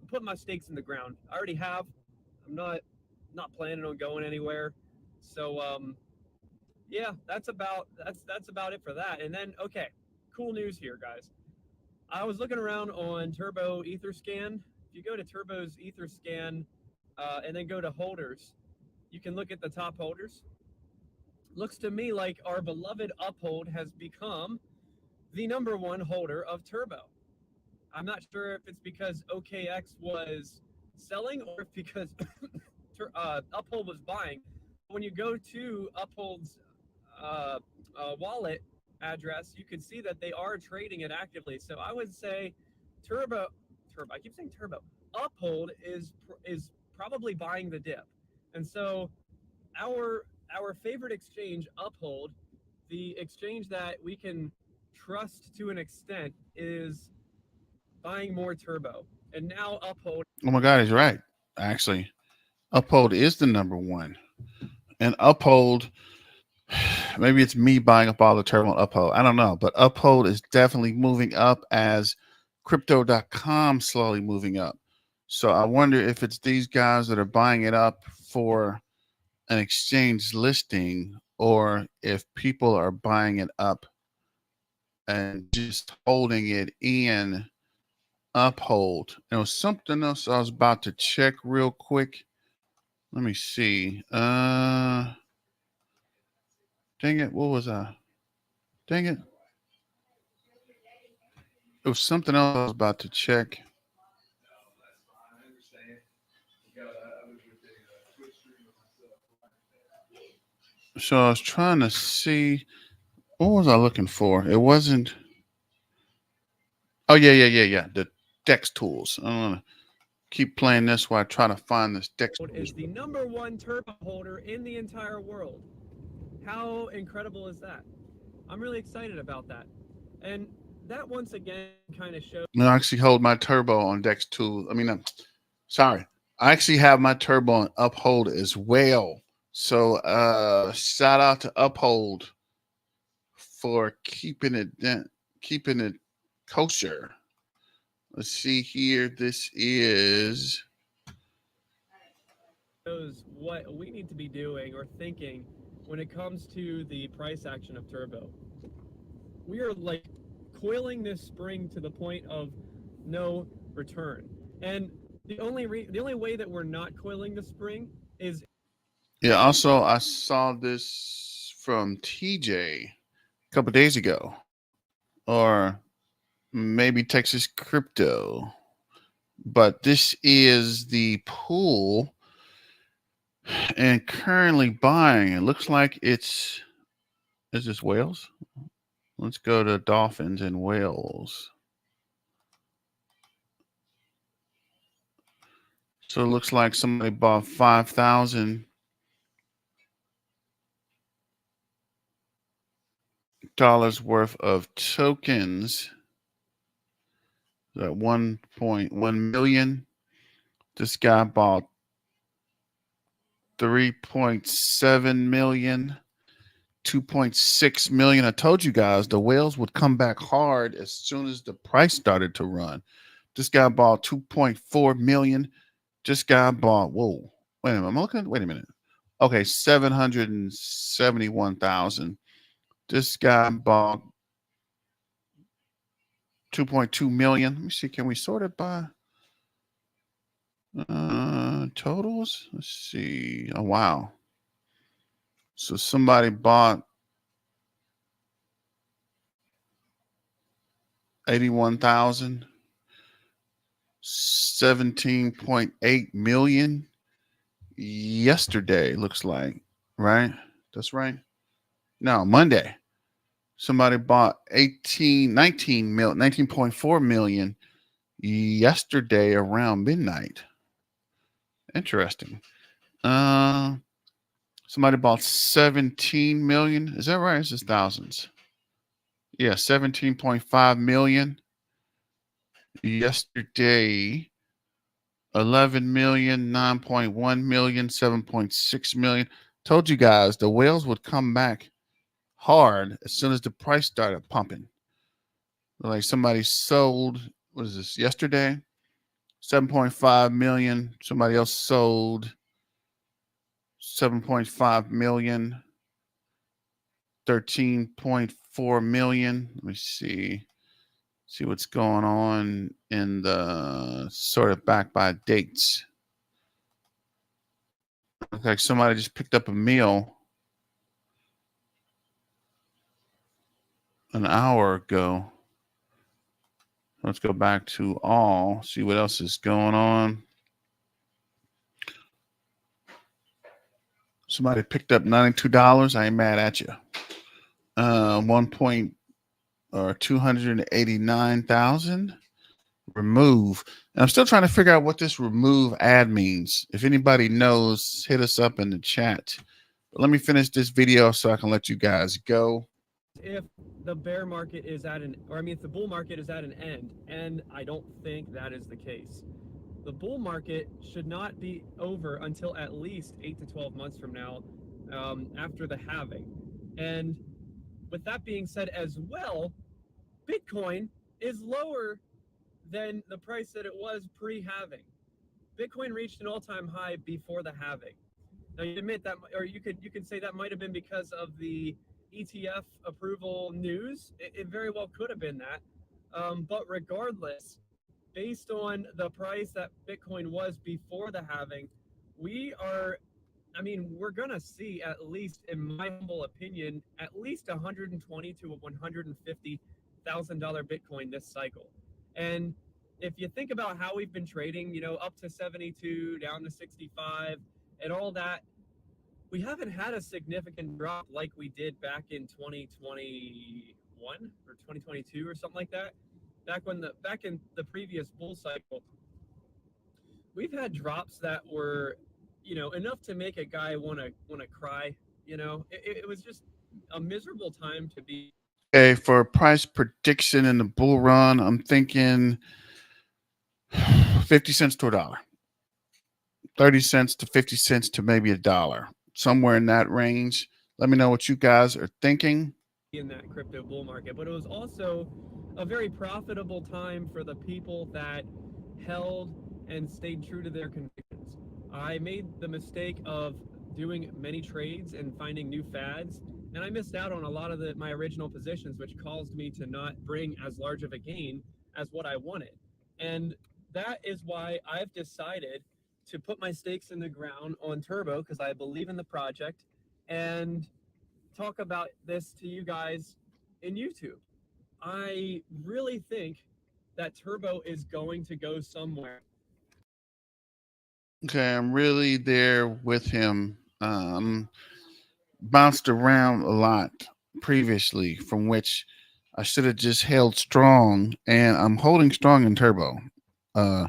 putting my stakes in the ground. I already have. I'm not planning on going anywhere. So yeah, that's about it for that. And then, okay, cool news here, guys. I was looking around on Turbo Etherscan. If you go to Turbo's Etherscan and then go to holders, you can look at the top holders. Looks to me like our beloved Uphold has become the #1 holder of Turbo. I'm not sure if it's because OKX was selling or if because Uphold was buying. When you go to Uphold's wallet address, you can see that they are trading it actively. So I would say Turbo. I keep saying Turbo. Uphold is probably buying the dip, and so our favorite exchange, Uphold, the exchange that we can trust to an extent, is buying more Turbo. And now Uphold. Oh my God, he's right. Actually, Uphold is the #1, and Uphold. Maybe it's me buying up all the Turbo on Uphold. I don't know, but Uphold is definitely moving up as Crypto.com slowly moving up. So I wonder if it's these guys that are buying it up for an exchange listing or if people are buying it up and just holding it in Uphold. There was something else I was about to check real quick. Let me see. Dang it. What was I? Dang it. It was something else I was about to check. So I was trying to see, what was I looking for? It wasn't. Oh, yeah. The Dex tools. I'm going to keep playing this while I try to find this Dex tools. Is the #1 turbo holder in the entire world. How incredible is that? I'm really excited about that. And that once again kind of shows. I actually hold my turbo on Dex tools. I mean, sorry. I actually have my turbo on Uphold as well. So shout out to Uphold for keeping it kosher. Let's see here. This is Shows what we need to be doing or thinking when it comes to the price action of turbo. We are like coiling this spring to the point of no return. And the only way that we're not coiling the spring is. Yeah, also I saw this from TJ a couple days ago, or maybe Texas Crypto. But this is the pool and currently buying. It looks like is this whales? Let's go to dolphins and whales. So it looks like somebody bought 5,000 dollars worth of tokens. That 1.1 million. This guy bought 3.7 million, 2.6 million. I told you guys the whales would come back hard as soon as the price started to run. This guy bought 2.4 million. This guy bought, whoa, wait a minute. I'm looking, wait a minute. Okay, 771,000. This guy bought 2.2 million. Let me see. Can we sort it by totals? Let's see. Oh, wow. So somebody bought 81,000, 17.8 million yesterday, looks like, right? That's right. No, Monday. Somebody bought 19.4 million yesterday around midnight. Interesting. Somebody bought 17 million. Is that right? It's just thousands. Yeah, 17.5 million yesterday. 11 million, 9.1 million, 7.6 million. Told you guys the whales would come back hard as soon as the price started pumping. Like somebody sold, what is this, yesterday? 7.5 million. Somebody else sold 7.5 million. 13.4 million. Let me see what's going on in the sort of back by dates. Looks like somebody just picked up a meal an hour ago. Let's go back to all, see what else is going on. Somebody picked up $92. I ain't mad at you. 289,000. Remove. And I'm still trying to figure out what this remove ad means. If anybody knows, hit us up in the chat. But let me finish this video so I can let you guys go. If the bear market is at an, or I mean, if the bull market is at an end, and I don't think that is the case. The bull market should not be over until at least 8 to 12 months from now, after the halving. And with that being said as well, Bitcoin is lower than the price that it was pre-halving. Bitcoin reached an all-time high before the halving. Now you admit that, or you could say that might have been because of the ETF approval news. It very well could have been that. But regardless, based on the price that Bitcoin was before the halving, we are, I mean, we're gonna see, at least in my humble opinion, at least 120 to $150,000 Bitcoin this cycle. And if you think about how we've been trading, up to 72, down to 65, and all that, we haven't had a significant drop like we did back in 2021 or 2022 or something like that. Back in the previous bull cycle, we've had drops that were, enough to make a guy want to cry. It was just a miserable time to be. Okay, for price prediction in the bull run, I'm thinking 50 cents to a dollar, 30 cents to 50 cents to maybe a dollar, somewhere in that range. Let me know what you guys are thinking. In that crypto bull market, but it was also a very profitable time for the people that held and stayed true to their convictions. I made the mistake of doing many trades and finding new fads, and I missed out on a lot of my original positions, which caused me to not bring as large of a gain as what I wanted. And that is why I've decided to put my stakes in the ground on Turbo, because I believe in the project, and talk about this to you guys in YouTube. I really think that Turbo is going to go somewhere. Okay, I'm really there with him. Bounced around a lot previously, from which I should have just held strong, and I'm holding strong in Turbo. Uh,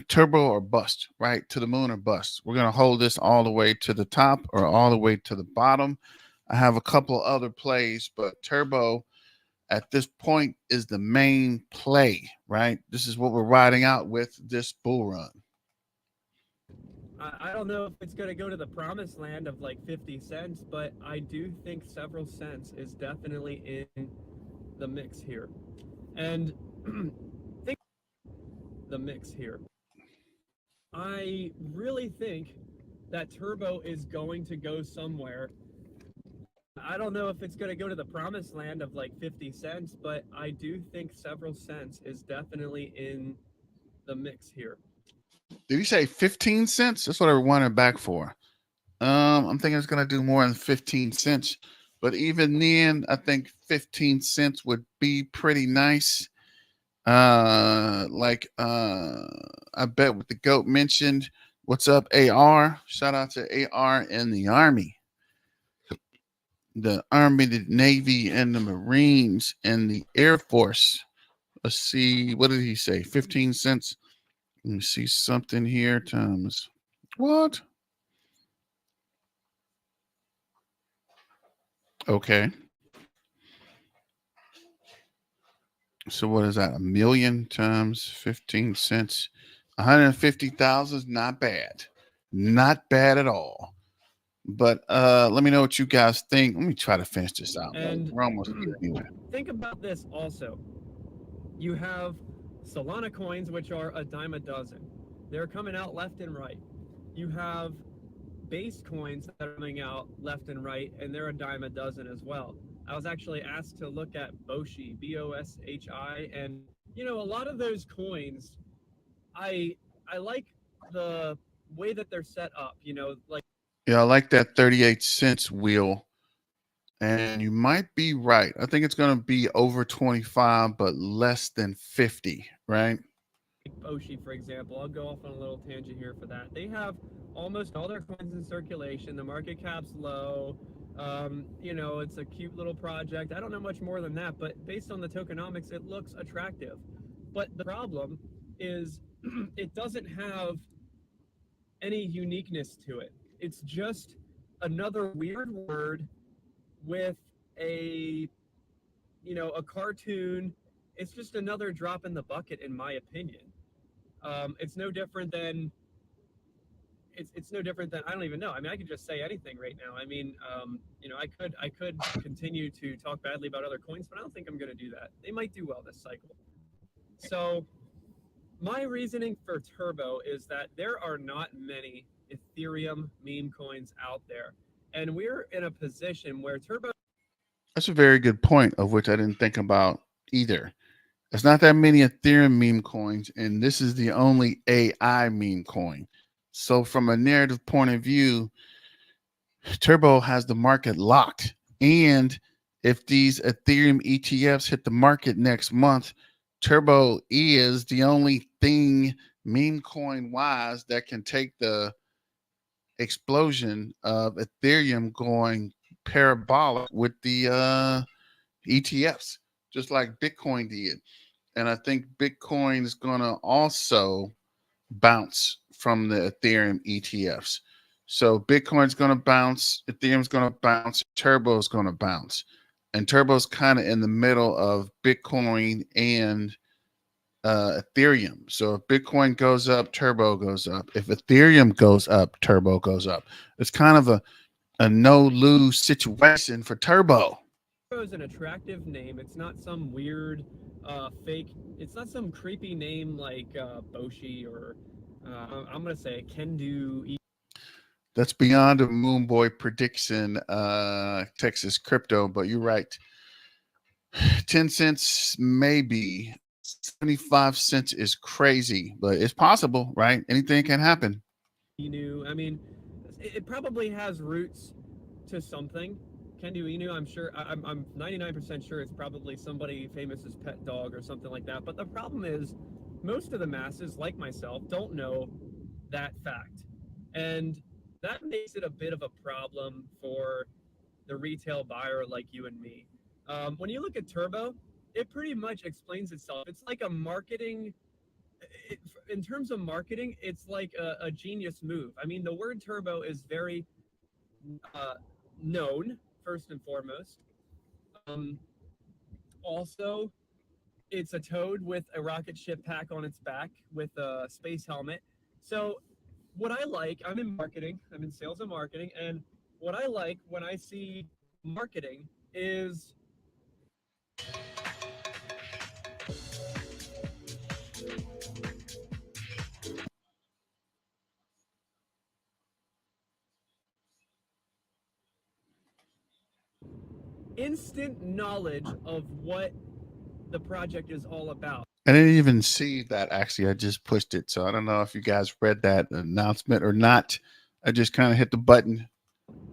Turbo or bust, right? To the moon or bust. We're gonna hold this all the way to the top or all the way to the bottom. I have a couple other plays, but Turbo at this point is the main play, right? This is what we're riding out with this bull run. I don't know if it's going to go to the promised land of like 50 cents, but I do think several cents is definitely in the mix here. And think the mix here. I really think that Turbo is going to go somewhere. I don't know if it's going to go to the promised land of like 50 cents, but I do think several cents is definitely in the mix here. Did you say 15 cents? That's what I wanted back for. I'm thinking it's gonna do more than 15 cents. But even then, I think 15 cents would be pretty nice. I bet what the goat mentioned. What's up, AR? Shout out to AR and the Army. The Army, the Navy, and the Marines and the Air Force. Let's see. What did he say? 15 cents. Let me see something here, Thomas. What? Okay. So what is that? A million times 15 cents. 150,000 is not bad. Not bad at all. But let me know what you guys think. Let me try to finish this out. And We're almost here anyway. Think about this also. You have Solana coins, which are a dime a dozen. They're coming out left and right. You have base coins that are coming out left and right, and they're a dime a dozen as well. I was actually asked to look at Boshi, B-O-S-H-I, and a lot of those coins, I like the way that they're set up. Like, Yeah, I like that 38 cents wheel. And you might be right. I think it's going to be over 25, but less than 50, right? Boshi, for example. I'll go off on a little tangent here for that. They have almost all their coins in circulation. The market cap's low. It's a cute little project. I don't know much more than that, but based on the tokenomics, it looks attractive. But the problem is it doesn't have any uniqueness to it. It's just another weird word with a cartoon. It's just another drop in the bucket, in my opinion. It's no different than it's no different than, I don't even know. I mean, I could just say anything right now. I mean, I could continue to talk badly about other coins, but I don't think I'm going to do that. They might do well this cycle. So my reasoning for Turbo is that there are not many Ethereum meme coins out there. And we're in a position where Turbo That's a very good point, of which I didn't think about either. There's not that many Ethereum meme coins, and this is the only AI meme coin. So, from a narrative point of view, Turbo has the market locked. And if these Ethereum ETFs hit the market next month, Turbo is the only thing meme coin wise that can take the explosion of Ethereum going parabolic with the ETFs, just like Bitcoin did. And I think Bitcoin is going to also bounce from the Ethereum ETFs. So Bitcoin's going to bounce, Ethereum's going to bounce, Turbo's going to bounce. And Turbo's kind of in the middle of Bitcoin and Ethereum. So if Bitcoin goes up, Turbo goes up. If Ethereum goes up, Turbo goes up. It's kind of a no lose situation for Turbo. is an attractive name. It's not some weird fake, it's not some creepy name like Boshi or I'm going to say Kendu. That's beyond a Moon Boy prediction, Texas crypto, but you're right. 10 cents, maybe 75 cents is crazy, but it's possible, right? Anything can happen. Inu. I mean, it probably has roots to something. Kendu Inu, I'm sure, I'm 99% sure it's probably somebody famous's pet dog or something like that. But the problem is, most of the masses, like myself, don't know that fact. And that makes it a bit of a problem for the retail buyer like you and me. When you look at Turbo, it pretty much explains itself. It's like a marketing, in terms of marketing, it's like a genius move. I mean, the word turbo is very known, first and foremost. Also, it's a toad with a rocket ship pack on its back with a space helmet. So, what I like, I'm in marketing, I'm in sales and marketing, and what I like when I see marketing is instant knowledge of what the project is all about. I didn't even see that actually. I just pushed it. So I don't know if you guys read that announcement or not. I just kind of hit the button.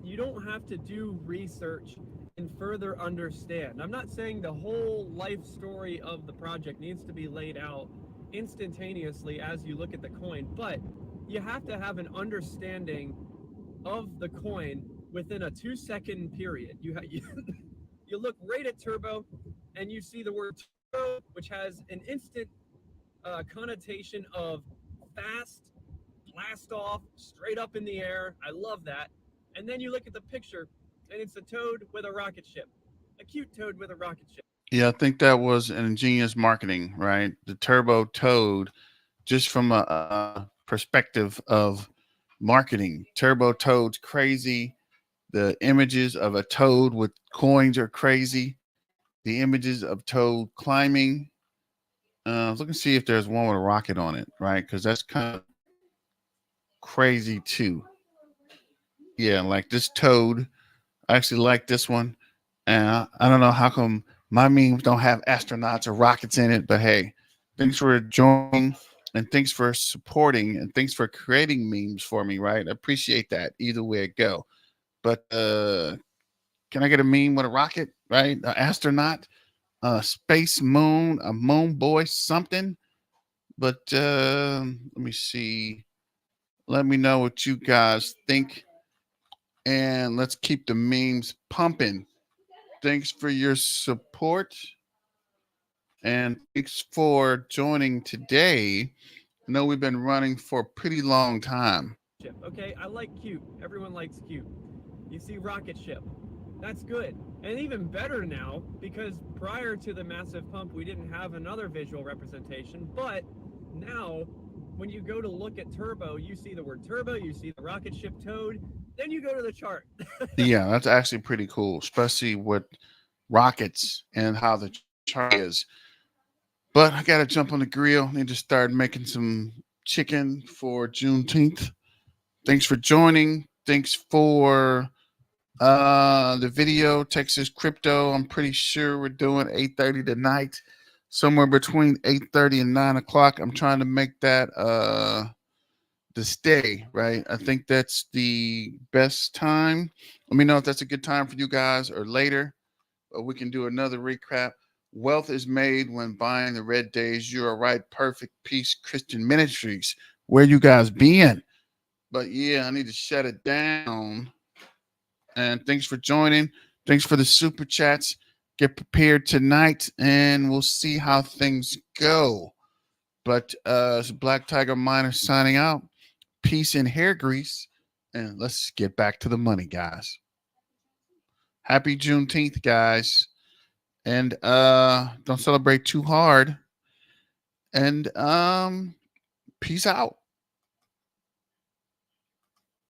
You don't have to do research and further understand. I'm not saying the whole life story of the project needs to be laid out instantaneously as you look at the coin, but you have to have an understanding of the coin within a 2-second period. You look right at Turbo and you see the word turbo, which has an instant connotation of fast, blast off, straight up in the air. I love that. And then you look at the picture and it's a toad with a rocket ship, a cute toad with a rocket ship. Yeah, I think that was an ingenious marketing, right? The Turbo Toad, just from a perspective of marketing. Turbo Toad's crazy. The images of a toad with coins are crazy. The images of Toad climbing. Look and see if there's one with a rocket on it, right? Because that's kind of crazy too. Yeah, like this Toad. I actually like this one. And I don't know how come my memes don't have astronauts or rockets in it, but hey, thanks for joining and thanks for supporting and thanks for creating memes for me, right? I appreciate that either way it go. But can I get a meme with a rocket, right? An astronaut, a space moon, a moon boy, something. But let me see. Let me know what you guys think. And let's keep the memes pumping. Thanks for your support. And thanks for joining today. I know we've been running for a pretty long time. Okay, I like cute. Everyone likes cute. You see rocket ship. That's good. And even better now, because prior to the massive pump, we didn't have another visual representation. But now, when you go to look at Turbo, you see the word Turbo, you see the rocket ship toad, then you go to the chart. Yeah, that's actually pretty cool, especially with rockets and how the chart is. But I got to jump on the grill. Need to start making some chicken for Juneteenth. Thanks for joining. Thanks for the video, Texas Crypto. I'm pretty sure we're doing 8:30 tonight, somewhere between 8:30 and 9 o'clock. I'm trying to make that the stay, right? I think that's the best time. Let me know if that's a good time for you guys or later. Or we can do another recap. Wealth is made when buying the red days. You are right. Perfect Peace Christian Ministries. Where you guys been? But yeah, I need to shut it down. And thanks for joining. Thanks for the super chats. Get prepared tonight, and we'll see how things go. But it's Black Tiger Miner signing out. Peace and hair grease. And let's get back to the money, guys. Happy Juneteenth, guys. And don't celebrate too hard. And peace out.